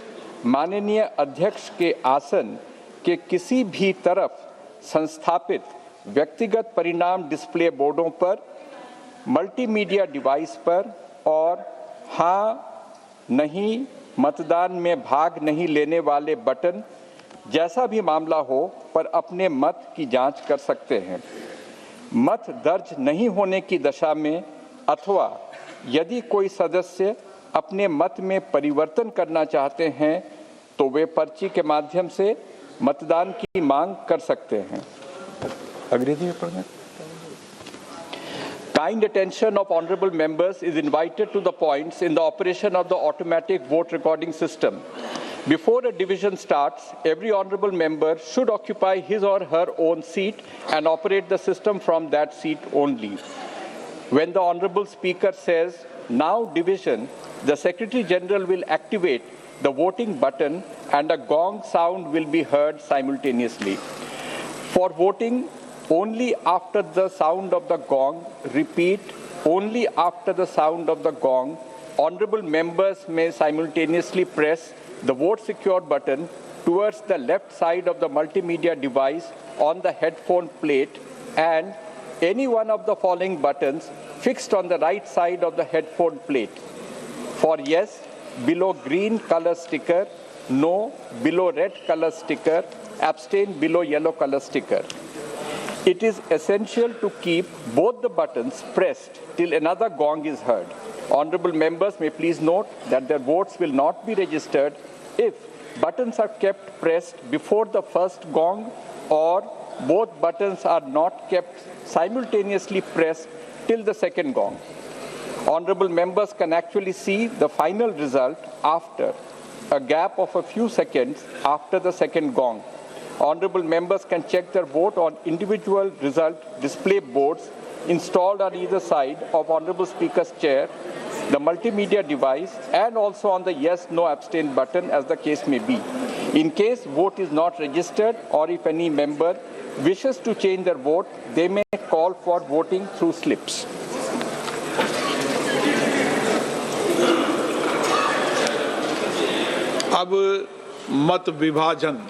माननीय अध्यक्ष के आसन के किसी भी तरफ संस्थापित व्यक्तिगत परिणाम डिस्प्ले बोर्डों पर, मल्टीमीडिया डिवाइस पर और हाँ, नहीं, मतदान में भाग नहीं लेने वाले बटन, जैसा भी मामला हो, पर अपने मत की जांच कर सकते हैं। मत दर्ज नहीं होने की दशा में अथवा यदि कोई सदस्य अपने मत में परिवर्तन करना चाहते हैं तो वे पर्ची के माध्यम से मतदान की मांग कर सकते हैं। Kind attention of honorable members is invited to the points in the operation of the automatic vote recording system. Before a division starts, every honorable member should occupy his or her own seat and operate the system from that seat only. When the honorable speaker says, "Now division," the Secretary General will activate the voting button and a gong sound will be heard simultaneously. For voting, only after the sound of the gong, repeat, only after the sound of the gong, honorable members may simultaneously press the vote secure button towards the left side of the multimedia device on the headphone plate and any one of the following buttons fixed on the right side of the headphone plate. For yes, below green color sticker, no, below red color sticker, abstain below yellow color sticker. It is essential to keep both the buttons pressed till another gong is heard. Honorable members may please note that their votes will not be registered if buttons are kept pressed before the first gong, or both buttons are not kept simultaneously pressed till the second gong. Honorable members can actually see the final result after a gap of a few seconds after the second gong. Honorable members can check their vote on individual result display boards installed on either side of Honorable Speaker's chair, the multimedia device, and also on the yes, no, abstain button as the case may be. In case vote is not registered, or if any member wishes to change their vote, they may call for voting through slips. अब मत विभाजन।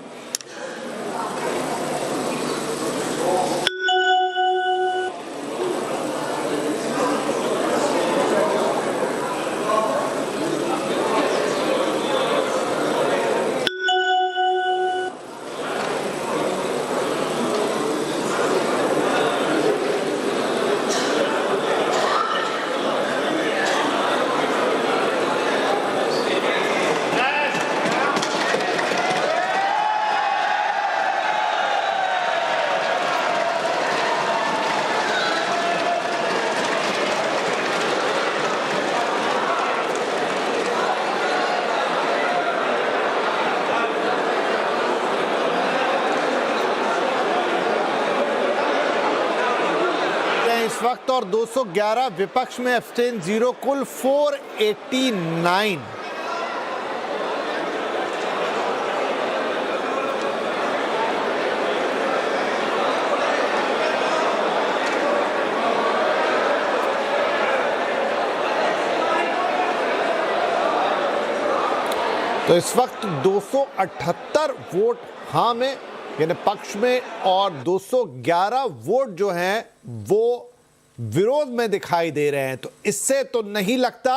इस वक्त और 211 विपक्ष में, abstain 0, कुल 489। तो इस वक्त 278 वोट हाँ में यानी पक्ष में और 211 वोट जो हैं वो विरोध में दिखाई दे रहे हैं। तो इससे तो नहीं लगता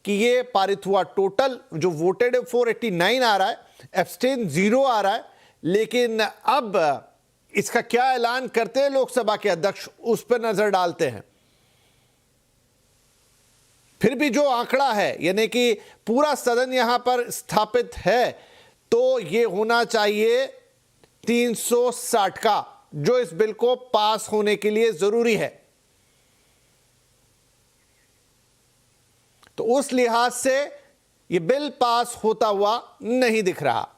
कि ये पारित हुआ। टोटल जो वोटेड 489 आ रहा है, एब्सटेन 0 आ रहा है, लेकिन अब इसका क्या ऐलान करते हैं लोकसभा के अध्यक्ष, उस पर नजर डालते हैं। फिर भी जो आंकड़ा है यानी कि पूरा सदन यहां पर स्थापित है, तो ये होना चाहिए 360 का, जो इस बिल को पास होने के लिए जरूरी है। तो उस लिहाज से ये बिल पास होता हुआ नहीं दिख रहा।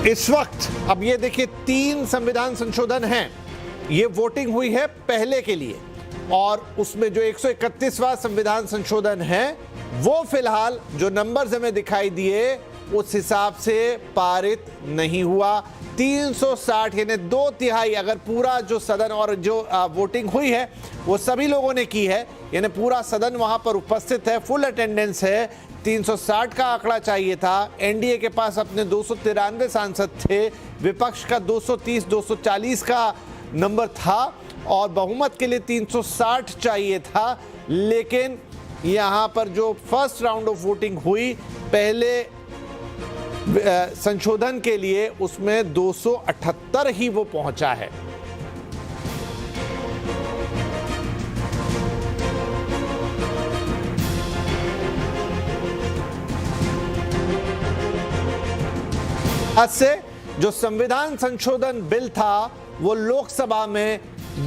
इस वक्त अब ये देखिए 3 संविधान संशोधन हैं। ये वोटिंग हुई है पहले के लिए, और उसमें जो 131वां संविधान संशोधन है वो फिलहाल जो नंबर्स हमें दिखाई दिए उस हिसाब से पारित नहीं हुआ। 360 यानी 2/3 अगर पूरा जो सदन और जो वोटिंग हुई है वो सभी लोगों ने की है, यानी पूरा सदन वहां पर उपस्थित है, फुल अटेंडेंस है, 360 का आंकड़ा चाहिए था। एनडीए के पास अपने 293 सांसद थे, विपक्ष का 230-240 का नंबर था और बहुमत के लिए 360 चाहिए था। लेकिन यहां पर जो फर्स्ट राउंड ऑफ वोटिंग हुई पहले संशोधन के लिए, उसमें 278 ही वो पहुंचा है। आज से जो संविधान संशोधन बिल था वो लोकसभा में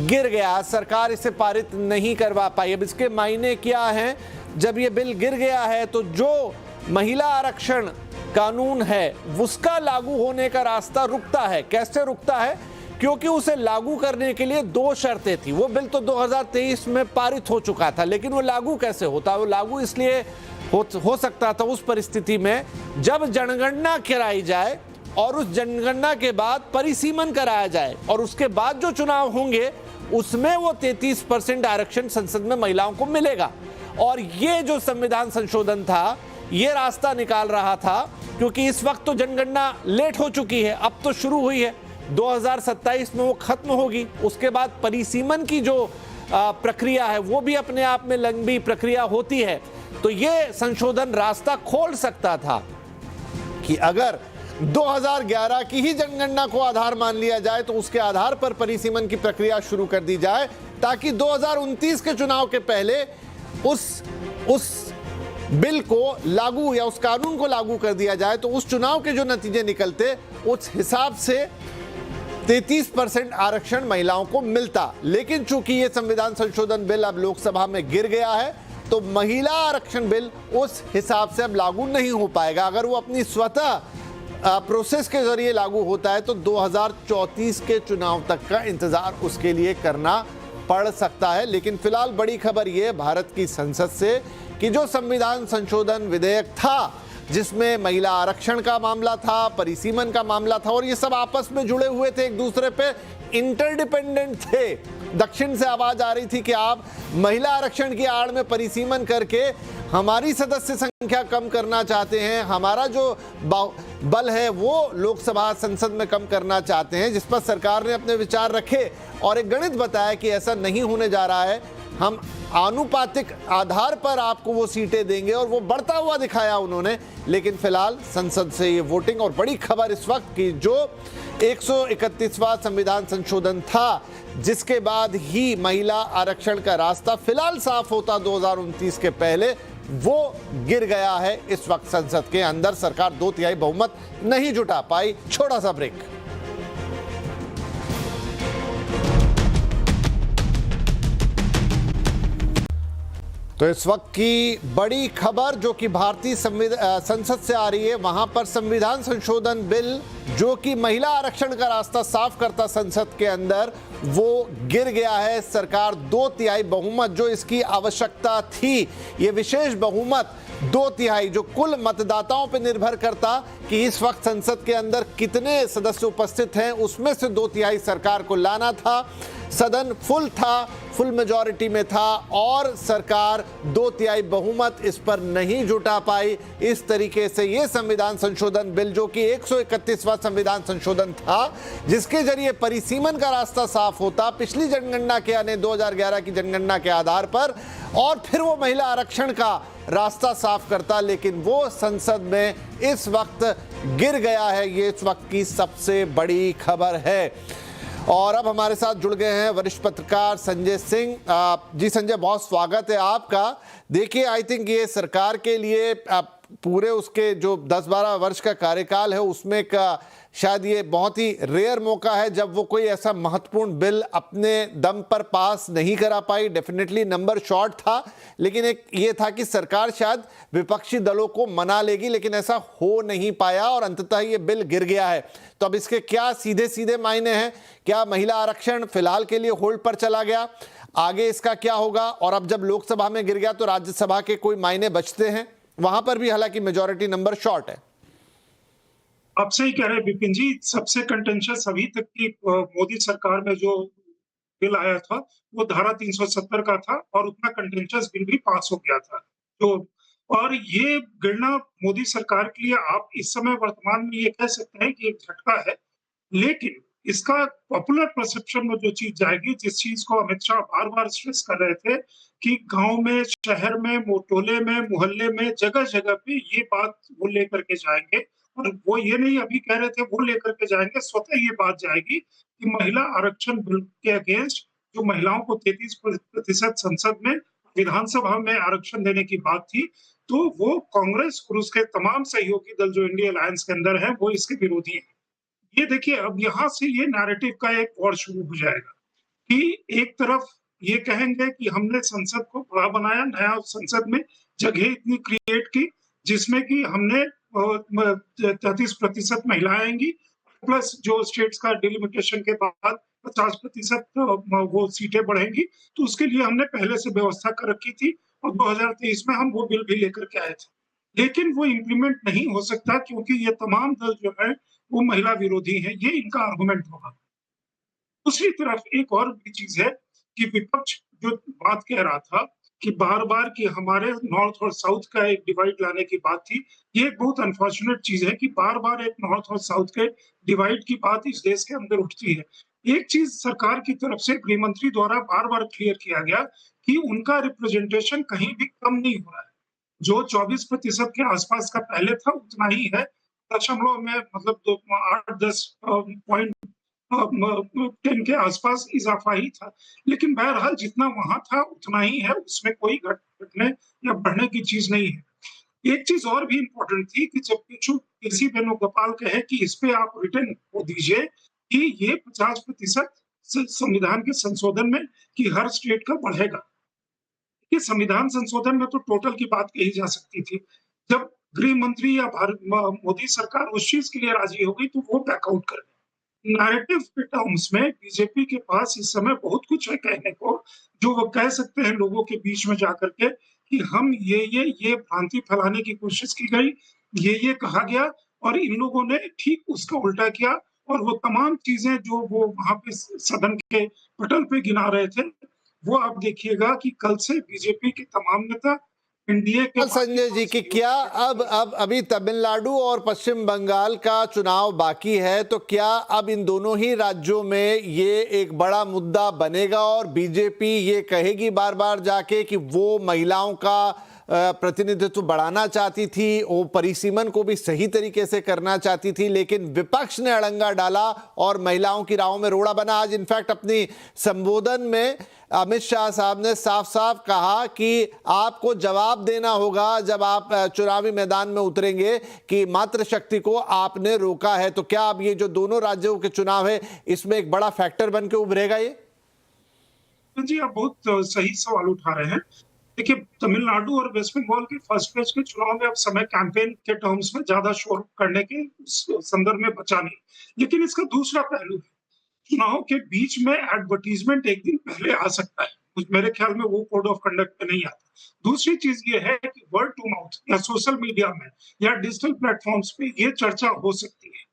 गिर गया, सरकार इसे पारित नहीं करवा पाई। अब इसके मायने क्या हैं? जब ये बिल गिर गया है तो जो महिला आरक्षण कानून है उसका लागू होने का रास्ता रुकता है। कैसे रुकता है? क्योंकि उसे लागू करने के लिए 2 शर्तें थी। वो बिल तो 2023 में पारित हो चुका था, लेकिन वो लागू कैसे होता? वो लागू इसलिए हो सकता था उस परिस्थिति में जब जनगणना कराई जाए और उस जनगणना के बाद परिसीमन कराया जाए और उसके बाद जो चुनाव होंगे उसमें वो 33% आरक्षण संसद में महिलाओं को मिलेगा। और ये जो संविधान संशोधन था ये रास्ता निकाल रहा था, क्योंकि इस वक्त तो जनगणना लेट हो चुकी है, अब तो शुरू हुई है, 2027 में वो खत्म होगी। उसके बाद परिसीमन की जो प्रक्रिया है वो भी अपने आप में लंबी प्रक्रिया होती है। तो ये संशोधन रास्ता खोल सकता था कि अगर 2011 की ही जनगणना को आधार मान लिया जाए तो उसके आधार पर परिसीमन की प्रक्रिया शुरू कर दी जाए, ताकि 2029 के चुनाव के पहले उस बिल को लागू या उस कानून को लागू कर दिया जाए, तो उस चुनाव के जो नतीजे निकलते उस हिसाब से 33% आरक्षण महिलाओं को मिलता। लेकिन चूंकि ये संविधान संशोधन बिल अब लोकसभा में गिर गया है तो महिला आरक्षण बिल उस हिसाब से अब लागू नहीं हो पाएगा। अगर वो अपनी स्वतः प्रोसेस के जरिए लागू होता है तो 2034 के चुनाव तक का इंतजार उसके लिए करना पड़ सकता है। लेकिन फिलहाल बड़ी खबर ये भारत की संसद से कि जो संविधान संशोधन विधेयक था जिसमें महिला आरक्षण का मामला था, परिसीमन का मामला था, और ये सब आपस में जुड़े हुए थे, एक दूसरे पे इंटरडिपेंडेंट थे। दक्षिण से आवाज आ रही थी कि आप महिला आरक्षण की आड़ में परिसीमन करके हमारी सदस्य संख्या कम करना चाहते हैं, हमारा जो बल है वो लोकसभा संसद में कम करना चाहते हैं, जिस पर सरकार ने अपने विचार रखे और एक गणित बताया कि ऐसा नहीं होने जा रहा है, हम आनुपातिक आधार पर आपको वो सीटें देंगे, और वो बढ़ता हुआ दिखाया उन्होंने। लेकिन फिलहाल संसद से ये वोटिंग, और बड़ी खबर इस वक्त की जो 131वां संविधान संशोधन था जिसके बाद ही महिला आरक्षण का रास्ता फिलहाल साफ होता 2029 के पहले, वो गिर गया है इस वक्त संसद के अंदर। सरकार 2/3 बहुमत नहीं जुटा पाई। छोटा सा ब्रेक। तो इस वक्त की बड़ी खबर जो कि भारतीय संसद से आ रही है, वहां पर संविधान संशोधन बिल जो कि महिला आरक्षण का रास्ता साफ करता संसद के अंदर, वो गिर गया है। सरकार 2/3 बहुमत जो इसकी आवश्यकता थी, ये विशेष बहुमत 2/3 जो कुल मतदाताओं पर निर्भर करता कि इस वक्त संसद के अंदर कितने सदस्य उपस्थित हैं, उसमें से 2/3 सरकार को लाना था। सदन फुल था, फुल मेजॉरिटी में था, और सरकार 2/3 बहुमत इस पर नहीं जुटा पाई। इस तरीके से ये संविधान संशोधन बिल जो कि 131वां संविधान संशोधन था जिसके जरिए परिसीमन का रास्ता साफ होता पिछली जनगणना के यानी 2011 की जनगणना के आधार पर, और फिर वो महिला आरक्षण का रास्ता साफ करता, लेकिन वो संसद में इस वक्त गिर गया है। ये इस वक्त की सबसे बड़ी खबर है। और अब हमारे साथ जुड़ गए हैं वरिष्ठ पत्रकार संजय सिंह जी। संजय, बहुत स्वागत है आपका। देखिए, आई थिंक ये सरकार के लिए पूरे उसके जो 10-12 वर्ष का कार्यकाल है उसमें का शायद ये बहुत ही रेयर मौका है जब वो कोई ऐसा महत्वपूर्ण बिल अपने दम पर पास नहीं करा पाई। डेफिनेटली नंबर शॉर्ट था, लेकिन एक ये था कि सरकार शायद विपक्षी दलों को मना लेगी, लेकिन ऐसा हो नहीं पाया और अंततः ये बिल गिर गया है। तो अब इसके क्या सीधे सीधे मायने हैं? क्या महिला आरक्षण फिलहाल के लिए होल्ड पर चला गया? आगे इसका क्या होगा? और अब जब लोकसभा में गिर गया तो राज्यसभा के कोई मायने बचते हैं? वहां पर भी हालांकि मेजॉरिटी नंबर शॉर्ट है। आप सही कह रहे हैं विपिन जी। सबसे कंटेंशियस अभी तक की मोदी सरकार में जो बिल आया था वो धारा 370 का था, और उतना कंटेंशियस बिल भी पास हो गया था। तो और ये गिरना मोदी सरकार के लिए आप इस समय वर्तमान में ये कह सकते हैं कि एक झटका है, लेकिन इसका पॉपुलर परसेप्शन में जो चीज जाएगी, जिस चीज को अमित शाह बार बार स्ट्रेस कर रहे थे कि गांव में, शहर में, मोटोले में, मोहल्ले में, जगह जगह पे ये बात वो लेकर के जाएंगे, और वो ये नहीं अभी कह रहे थे वो लेकर के जाएंगे, स्वतः ये बात जाएगी कि महिला आरक्षण बिल के अगेंस्ट जो महिलाओं को 33% संसद में, विधानसभा में आरक्षण देने की बात थी, तो वो कांग्रेस और उसके तमाम सहयोगी दल जो इंडिया अलायंस के अंदर है वो इसके विरोधी है। ये देखिए, अब यहाँ से ये नैरेटिव का एक और शुरू हो जाएगा कि एक तरफ ये कहेंगे कि हमने संसद को बड़ा बनाया, नया संसद में जगह इतनी क्रिएट की जिसमें कि हमने 33% महिलाएं आएंगी, प्लस जो स्टेट्स का डिलिमिटेशन के बाद 50% वो सीटें बढ़ेंगी, तो उसके लिए हमने पहले से व्यवस्था कर रखी थी, और 2023 में हम वो बिल भी लेकर के आए थे। लेकिन वो इम्प्लीमेंट नहीं हो सकता क्योंकि ये तमाम दल जो है वो महिला विरोधी हैं, ये इनका आर्गुमेंट होगा। दूसरी तरफ एक और भी चीज है कि विपक्ष जो बात कह रहा था कि बार-बार कि हमारे नॉर्थ और साउथ का एक डिवाइड लाने की बात थी, ये एक बहुत अनफॉर्चुनेट चीज है कि बार-बार एक नॉर्थ और साउथ के डिवाइड की बात इस देश के अंदर उठती है। एक चीज सरकार की तरफ से गृह मंत्री द्वारा बार-बार क्लियर किया गया कि उनका रिप्रेजेंटेशन कहीं भी कम नहीं हो रहा है। जो 24% के आसपास का पहले था उतना ही है, दशमलव में मतलब 8-10 पॉइंट 10 के आसपास इजाफा ही था। लेकिन बहरहाल जितना वहां था उतना ही है, उसमें कोई घटने या बढ़ने की चीज नहीं है। एक चीज और भी इम्पोर्टेंट थी कि जब केसी वेणुगोपाल कहे कि इस पे आप रिटर्न को दीजिए कि ये 50% संविधान के संशोधन में कि हर स्टेट का बढ़ेगा। कि संविधान संशोधन में तो टोटल की बात कही जा सकती थी। जब गृह मंत्री या मोदी सरकार उस चीज के लिए राजी हो गई तो वो बैकआउट कर गए। नैरेटिव के टर्म्स में बीजेपी के पास इस समय बहुत कुछ है कहने को, जो वो कह सकते हैं लोगों के बीच में जाकर के कि हम ये भ्रांति फैलाने की कोशिश की गई, ये कहा गया और इन लोगों ने ठीक उसका उल्टा किया और वो तमाम चीजें जो वो वहां पे सदन के पटल पे गिना रहे थे, वो आप देखिएगा कि कल से बीजेपी के तमाम नेता एनडीए के संजय जी कि क्या अब अभी तमिलनाडु और पश्चिम बंगाल का चुनाव बाकी है, तो क्या अब इन दोनों ही राज्यों में ये एक बड़ा मुद्दा बनेगा और बीजेपी ये कहेगी बार बार जाके कि वो महिलाओं का प्रतिनिधित्व बढ़ाना चाहती थी, वो परिसीमन को भी सही तरीके से करना चाहती थी, लेकिन विपक्ष ने अड़ंगा डाला और महिलाओं की राहों में रोड़ा बना। आज इनफैक्ट अपनी संबोधन में अमित शाह साहब ने साफ साफ कहा कि आपको जवाब देना होगा जब आप चुनावी मैदान में उतरेंगे कि मातृशक्ति को आपने रोका है। तो क्या अब ये जो दोनों राज्यों के चुनाव है इसमें एक बड़ा फैक्टर बन के उभरेगा ये? जी, आप बहुत सही सवाल उठा रहे हैं। देखिए, तमिलनाडु और वेस्ट बंगाल के फर्स्ट फेज के चुनाव में अब समय कैंपेन के टर्म्स में ज्यादा शोर करने के संदर्भ में बचा नहीं, लेकिन इसका दूसरा पहलू है, चुनाव के बीच में एडवर्टीजमेंट एक दिन पहले आ सकता है। मेरे ख्याल में वो कोड ऑफ कंडक्ट पे नहीं आता। दूसरी चीज ये है कि वर्ड टू माउथ या सोशल मीडिया में या डिजिटल प्लेटफॉर्म्स पे ये चर्चा हो सकती है।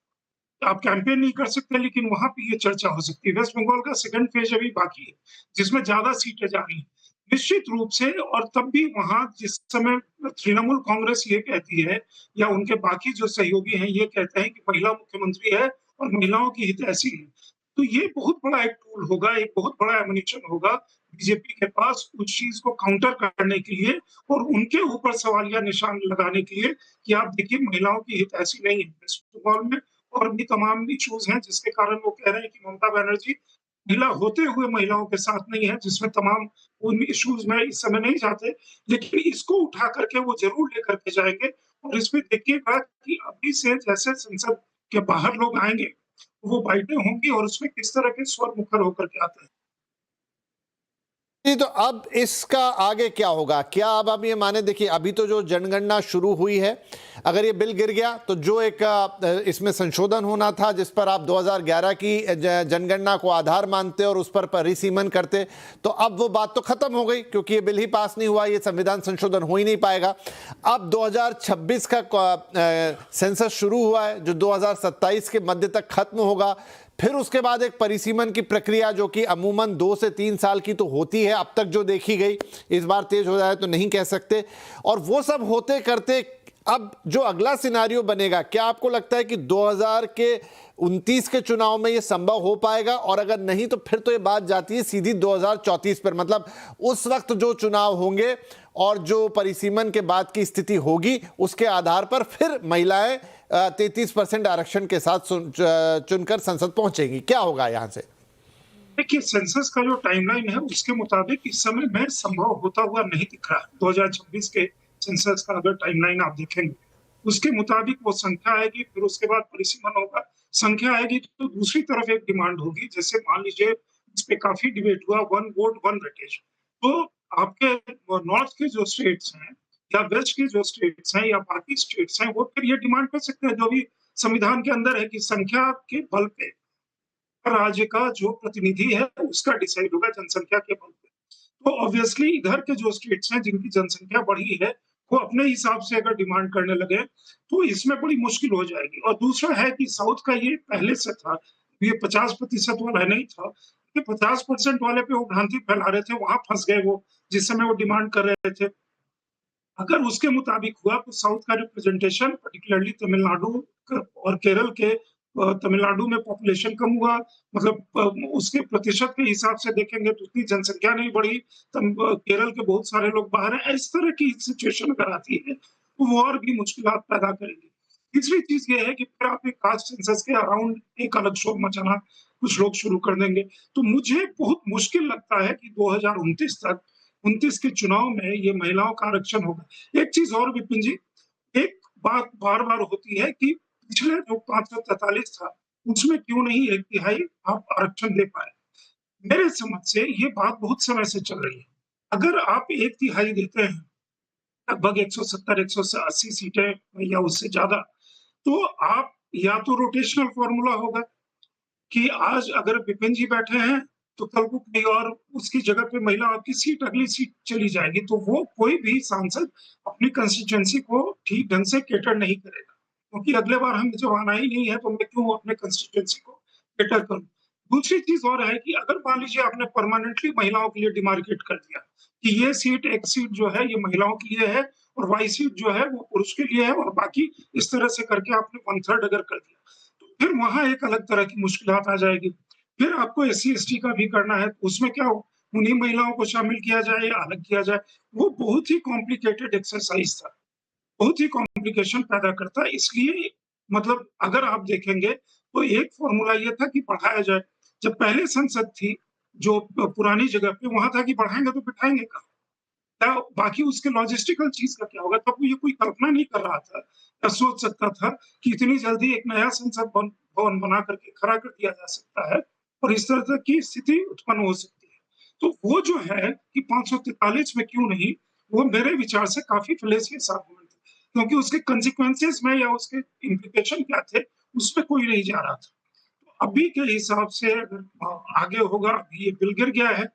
आप कैंपेन नहीं कर सकते, लेकिन वहां पे ये चर्चा हो सकती है। वेस्ट बंगाल का सेकंड फेज अभी बाकी है, जिसमें ज्यादा सीटें जा रही हैं निश्चित रूप से। और तब भी वहां जिस समय तृणमूल कांग्रेस ये कहती है या उनके बाकी जो सहयोगी हैं ये कहते हैं कि महिला मुख्यमंत्री है और महिलाओं की हितैषी है, तो ये बहुत बड़ा एक टूल होगा, एक बहुत बड़ा एमुनिशन होगा बीजेपी के पास उस चीज को काउंटर करने के लिए और उनके ऊपर सवालिया निशान लगाने के लिए कि आप देखिए महिलाओं की हितैषी नहीं है। वेस्ट बंगाल में और भी तमाम इश्यूज हैं जिसके कारण वो कह रहे हैं कि ममता बनर्जी महिला होते हुए महिलाओं के साथ नहीं है, जिसमें तमाम उन इश्यूज में इस समय नहीं जाते, लेकिन इसको उठा करके वो जरूर लेकर के जाएंगे। और इसमें देखिएगा कि अभी से जैसे संसद के बाहर लोग आएंगे वो बाइटें होंगी और उसमें किस तरह के स्वर मुखर होकर के आते हैं। तो अब इसका आगे क्या होगा? क्या अब ये माने, देखिए अभी तो जो जनगणना शुरू हुई है, अगर ये बिल गिर गया तो जो एक इसमें संशोधन होना था जिस पर आप 2011 की जनगणना को आधार मानते और उस पर परिसीमन करते, तो अब वो बात तो खत्म हो गई क्योंकि ये बिल ही पास नहीं हुआ, ये संविधान संशोधन हो ही नहीं पाएगा। अब 2026 का सेंसस शुरू हुआ है जो 2027 के मध्य तक खत्म होगा। फिर उसके बाद एक परिसीमन की प्रक्रिया जो कि अमूमन 2 से 3 साल की तो होती है अब तक जो देखी गई, इस बार तेज हो जाए तो नहीं कह सकते। और वो सब होते करते अब जो अगला सिनारियो बनेगा, क्या आपको लगता है कि 2029 के चुनाव में ये संभव हो पाएगा? और अगर नहीं तो फिर तो ये बात जाती है सीधी 2034 पर, मतलब उस वक्त जो चुनाव होंगे और जो परिसीमन के बाद की स्थिति होगी उसके आधार पर फिर महिलाएं 33% आरक्षण के साथ चुनकर संसद पहुंचेगी। क्या होगा यहां से? देखिए, सेंसस का जो टाइमलाइन है उसके मुताबिक इस समय में संभव होता हुआ नहीं दिख रहा। 2026 के सेंसस का अगर टाइमलाइन आप देखेंगे उसके मुताबिक वो संख्या आएगी, फिर उसके बाद परिसीमन होगा। संख्या आएगी तो दूसरी तरफ एक डिमांड होगी, जैसे मान लीजिए इस पे काफी डिबेट हुआ, 1 वोट 1 वेटेज। तो आपके नॉर्थ के जो स्टेट्स हैं या वेस्ट के जो स्टेट्स हैं या बाकी स्टेट्स हैं वो फिर ये डिमांड कर सकते हैं जो भी संविधान के अंदर है कि संख्या के बल पे राज्य का जो प्रतिनिधि है उसका डिसाइड होगा जनसंख्या के बल पे। तो ऑब्वियसली इधर के जो स्टेट्स हैं जिनकी जनसंख्या बढ़ी है वो अपने हिसाब से अगर डिमांड करने लगे तो इसमें बड़ी मुश्किल हो जाएगी। और दूसरा है कि साउथ का ये पहले से था, ये 50% वाला नहीं था, ये 50% वाले पे वो भ्रांति फैला रहे थे, वहां फंस गए वो, जिस समय वो डिमांड कर रहे थे। अगर उसके मुताबिक हुआ तो साउथ का रिप्रेजेंटेशन पर्टिकुलरली तमिलनाडु और केरल के, तमिलनाडु में पॉपुलेशन कम हुआ, मतलब उसके प्रतिशत के हिसाब से देखेंगे तो उतनी जनसंख्या नहीं बढ़ी, केरल के बहुत सारे लोग बाहर हैं। इस तरह की सिचुएशन अगर आती है तो वो और भी मुश्किलात पैदा करेगी। तीसरी चीज ये है कि फिर आप एक कास्ट सेंसस के अराउंड एक अलग शोर मचाना कुछ लोग शुरू कर देंगे। तो मुझे बहुत मुश्किल लगता है कि 2029 तक 29 के चुनाव में ये महिलाओं का आरक्षण होगा। एक चीज और विपिन जी, एक बात बार-बार होती है कि पिछले जो 543 था, उसमें क्यों नहीं 1/3 आप आरक्षण दे पाए? मेरे समझ से ये बात बहुत समय से चल रही है। अगर आप 1/3 देते हैं, लगभग 170-180 सीटें या उससे ज्यादा, तो आप या तो रोटेशनल फॉर्मूला होगा कि आज अगर विपिन जी बैठे हैं तो कल को कोई और उसकी जगह पे महिला आपकी सीट अगली सीट चली जाएगी, तो वो कोई भी सांसद अपनी कंस्टिट्यूएंसी को ठीक ढंग से कैटर नहीं करेगा, क्योंकि अगले बार हमें जब आना ही नहीं है तो मैं क्यों अपने कंस्टिट्यूएंसी को कैटर करूं। दूसरी चीज और है कि अगर मान लीजिए आपने परमानेंटली महिलाओं के लिए डिमार्केट कर दिया कि ये सीट, एक सीट जो है ये महिलाओं के लिए है और वाई सीट जो है वो पुरुष के लिए है, और बाकी इस तरह से करके आपने 1/3 अगर कर दिया, तो फिर वहां एक अलग तरह की मुश्किलात आ जाएगी। फिर आपको SC/ST का भी करना है, तो उसमें क्या हो, उन्हीं महिलाओं को शामिल किया जाए या अलग किया जाए, वो बहुत ही कॉम्प्लिकेटेड एक्सरसाइज था, बहुत ही कॉम्प्लिकेशन पैदा करता है। इसलिए मतलब अगर आप देखेंगे तो एक फॉर्मूला ये था कि बढ़ाया जाए। जब पहले संसद थी जो पुरानी जगह पे, वहां था कि बढ़ाएंगे तो बिठाएंगे कहाँ? क्या बाकी उसके लॉजिस्टिकल चीज का क्या होगा? तब ये कोई कल्पना नहीं कर रहा था या सोच सकता था कि इतनी जल्दी एक नया संसद भवन बना करके खड़ा कर दिया जा सकता है और इस तरह की स्थिति उत्पन्न हो सकती है। तो वो जो है कि 543 में क्यों नहीं, वो मेरे विचार से काफी फेलेसियस आर्गुमेंट है, क्योंकि उसके कंसिक्वेंसेस में या उसके इम्प्लीकेशन क्या थे, उसमें कोई नहीं जा रहा था। तो अभी के हिसाब से अगर आगे होगा, अभी ये बिल गिर गया है,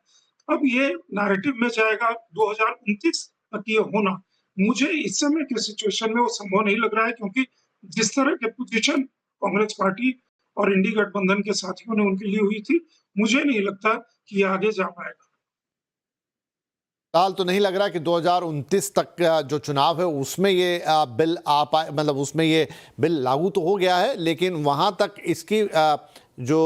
अब ये नैरेटिव में जाएगा 2029 तक ये होना। मुझे इस समय के सिचुएशन में वो संभव नहीं लग रहा है, क्योंकि जिस तरह के पोजीशन कांग्रेस पार्टी और इंडी गठबंधन के साथियों ने उनकी ली हुई थी, मुझे नहीं लगता कि ये आगे जा पाएगा। फिलहाल तो नहीं लग रहा कि 2029 तक का जो चुनाव है उसमें ये बिल आ पाए, मतलब उसमें ये बिल लागू तो हो गया है, लेकिन वहां तक इसकी जो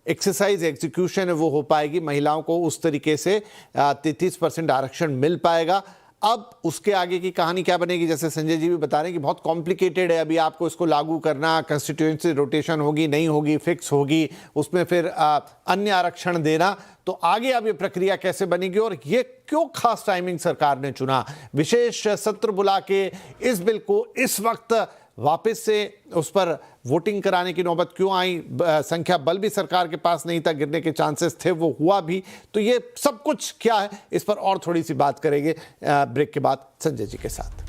एक्सरसाइज एग्जीक्यूशन है वो हो पाएगी, महिलाओं को उस तरीके से 33% आरक्षण मिल पाएगा। अब उसके आगे की कहानी क्या बनेगी, जैसे संजय जी भी बता रहे हैं कि बहुत कॉम्प्लिकेटेड है, अभी आपको इसको लागू करना, कंस्टिट्यूएंसी रोटेशन होगी नहीं होगी, फिक्स होगी, उसमें फिर अन्य आरक्षण देना, तो आगे अब ये प्रक्रिया कैसे बनेगी और ये क्यों खास टाइमिंग सरकार ने चुना, विशेष सत्र बुला के इस बिल को इस वक्त वापस से उस पर वोटिंग कराने की नौबत क्यों आई, संख्या बल भी सरकार के पास नहीं था, गिरने के चांसेस थे, वो हुआ भी, तो ये सब कुछ क्या है, इस पर और थोड़ी सी बात करेंगे ब्रेक के बाद संजय जी के साथ।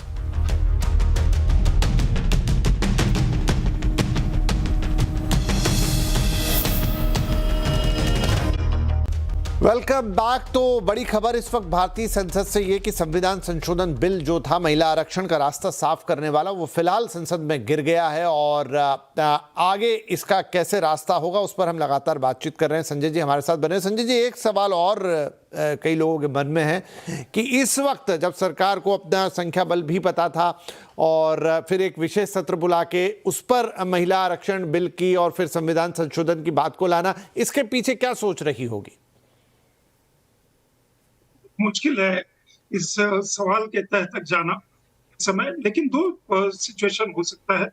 Welcome back. तो बड़ी खबर इस वक्त भारतीय संसद से ये कि संविधान संशोधन बिल जो था महिला आरक्षण का रास्ता साफ करने वाला, वो फिलहाल संसद में गिर गया है और आगे इसका कैसे रास्ता होगा उस पर हम लगातार बातचीत कर रहे हैं। संजय जी हमारे साथ बने। संजय जी, एक सवाल और कई लोगों के मन में है कि इस वक्त जब सरकार को अपना संख्या बल भी पता था और फिर एक विशेष सत्र बुला के उस पर महिला आरक्षण बिल की और फिर संविधान संशोधन की बात को लाना, इसके पीछे क्या सोच रही होगी? मुश्किल है इस सवाल के तह तक जाना समय, लेकिन दो सिचुएशन हो सकता है।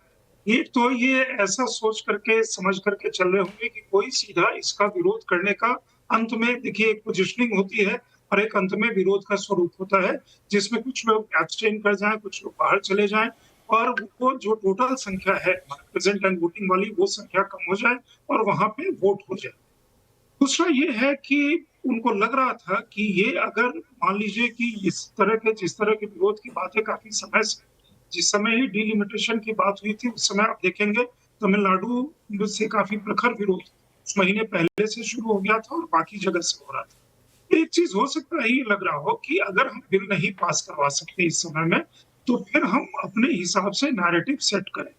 एक तो ये ऐसा सोच करके समझ करके चल रहे होंगे कि कोई सीधा इसका विरोध करने का, अंत में देखिए एक पोजिशनिंग होती है और एक अंत में विरोध का स्वरूप होता है, जिसमें कुछ लोग एब्सटेन कर जाएं, कुछ लोग बाहर चले जाएं और वो जो टोटल संख्या है प्रेजेंट एंड वोटिंग वाली, वो संख्या कम हो जाए और वहां पे वोट हो जाए। दूसरा ये है कि उनको लग रहा था कि ये अगर मान लीजिए कि जिस तरह के विरोध की बातें काफी समय से, जिस समय ही डिलिमिटेशन की बात हुई थी, उस समय आप देखेंगे तमिलनाडु से काफी प्रखर विरोध उस महीने पहले से शुरू हो गया था और बाकी जगह से हो रहा था। एक चीज हो सकता है ये लग रहा हो कि अगर हम बिल नहीं पास करवा सकते इस समय में, तो फिर हम अपने हिसाब से नैरेटिव सेट करें,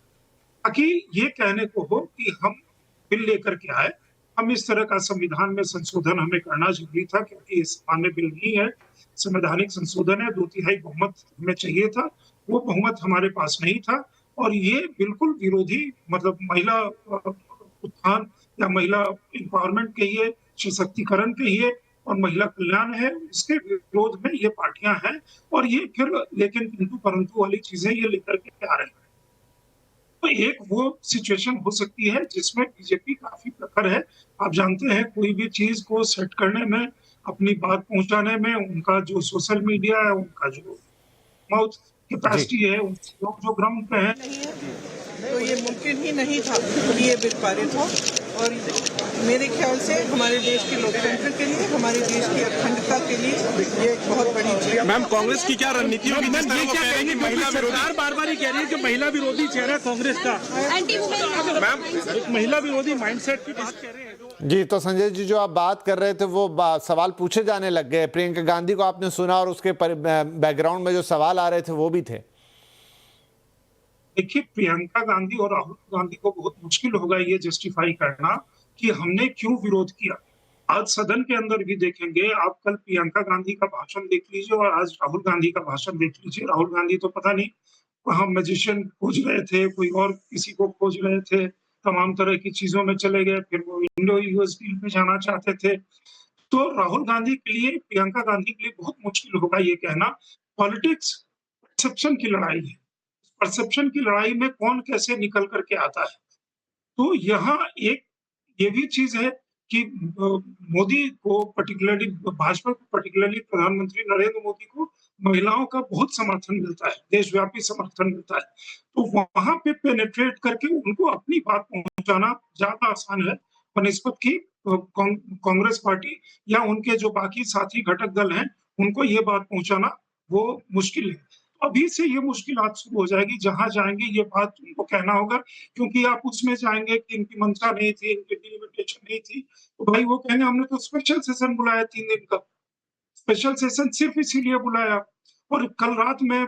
ताकि ये कहने को हो कि हम बिल लेकर के आए। हम इस तरह का संविधान में संशोधन हमें करना जरूरी था, क्योंकि ये सामान्य बिल नहीं है, संवैधानिक संशोधन है। 2/3 बहुमत हमें चाहिए था, वो बहुमत हमारे पास नहीं था। और ये बिल्कुल विरोधी, मतलब महिला उत्थान या महिला एम्पावरमेंट कहिए, सशक्तिकरण कहिए और महिला कल्याण है, इसके विरोध में ये पार्टियां हैं। और ये फिर लेकिन किंतु परंतु वाली चीजें ये लेकर के आ रहे हैं। तो एक वो सिचुएशन हो सकती है जिसमें बीजेपी काफी प्रखर है। आप जानते हैं, कोई भी चीज को सेट करने में, अपनी बात पहुंचाने में, उनका जो सोशल मीडिया है, उनका जो माउथ कैपेसिटी है, लोग जो ग्राउंड पे हैं, तो ये मुमकिन ही नहीं था कि ये बिल पारित हो। और मेरे ख्याल से हमारे देश के लोकतंत्र के लिए, हमारे देश की अखंडता के लिए ये एक बहुत बड़ी चीज है। मैम, कांग्रेस की क्या रणनीति होगी? जिस तरह वो कह रही है महिला विरोधी, बार-बार ही कह रही है कि महिला विरोधी चेहरा कांग्रेस का, मैम महिला विरोधी माइंडसेट की बात कर रहे हैं। जी, तो संजय जी जो आप बात कर रहे थे वो सवाल पूछे जाने लग गए। प्रियंका गांधी को आपने सुना और उसके बैकग्राउंड में जो सवाल आ रहे थे वो भी थे। देखिए, प्रियंका गांधी और राहुल गांधी को बहुत मुश्किल होगा ये जस्टिफाई करना कि हमने क्यों विरोध किया। आज सदन के अंदर भी देखेंगे आप, कल प्रियंका गांधी का भाषण देख लीजिए और आज राहुल गांधी का भाषण देख लीजिए। राहुल गांधी तो पता नहीं वहां मैजिशियन खोज रहे थे, कोई और किसी को खोज रहे थे, तमाम तरह की चीजों में चले गए, फिर वो इंडो यूएस डील पे जाना चाहते थे। तो राहुल गांधी के लिए, प्रियंका गांधी के लिए बहुत मुश्किल होगा ये कहना। पॉलिटिक्स परसेप्शन की लड़ाई है, परसेप्शन की लड़ाई में कौन कैसे निकल करके आता है। तो यहाँ एक ये भी चीज है कि मोदी को पर्टिकुलरली, भाजपा को पर्टिकुलरली, प्रधानमंत्री नरेंद्र मोदी को महिलाओं का बहुत समर्थन मिलता है, देशव्यापी समर्थन मिलता है। तो वहां पे पेनिट्रेट करके उनको अपनी बात पहुंचाना ज्यादा आसान है बनिस्बत की कांग्रेस पार्टी या उनके जो बाकी साथी घटक दल हैं, उनको ये बात पहुंचाना वो मुश्किल है। अभी से ये मुश्किलात शुरू हो जाएगी, जहां जाएंगे ये बात उनको कहना होगा, क्योंकि आप उसमें जाएंगे कि इनकी मंशा नहीं थी, इनकी डिलिमिटेशन नहीं थी, तो भाई वो कहेंगे हमने तो स्पेशल सेशन बुलाया 3 दिन का, स्पेशल सेशन सिर्फ इसीलिए बुलाया। और कल रात में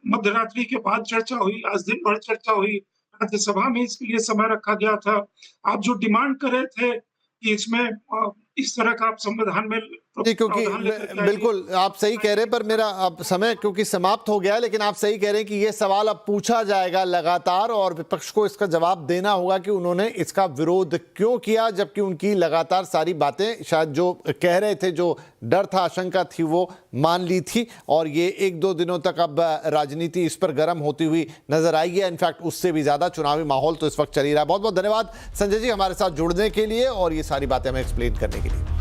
मध्यरात्रि के बाद चर्चा हुई, आज दिन भर चर्चा हुई, राज्यसभा में इसके लिए समय रखा गया था। आप जो डिमांड कर रहे थे कि इसमें इस तरह का आप संविधान में, क्योंकि बिल्कुल आप सही कह रहे हैं, पर मेरा अब समय क्योंकि समाप्त हो गया है, लेकिन आप सही कह रहे हैं कि ये सवाल अब पूछा जाएगा लगातार और विपक्ष को इसका जवाब देना होगा कि उन्होंने इसका विरोध क्यों किया, जबकि उनकी लगातार सारी बातें शायद जो कह रहे थे, जो डर था, आशंका थी, वो मान ली थी। और ये 1-2 दिनों तक अब राजनीति इस पर गर्म होती हुई नजर आई है। इनफैक्ट उससे भी ज्यादा चुनावी माहौल तो इस वक्त चल ही रहा है। बहुत बहुत धन्यवाद संजय जी हमारे साथ जुड़ने के लिए और ये सारी बातें हमें एक्सप्लेन करने के लिए।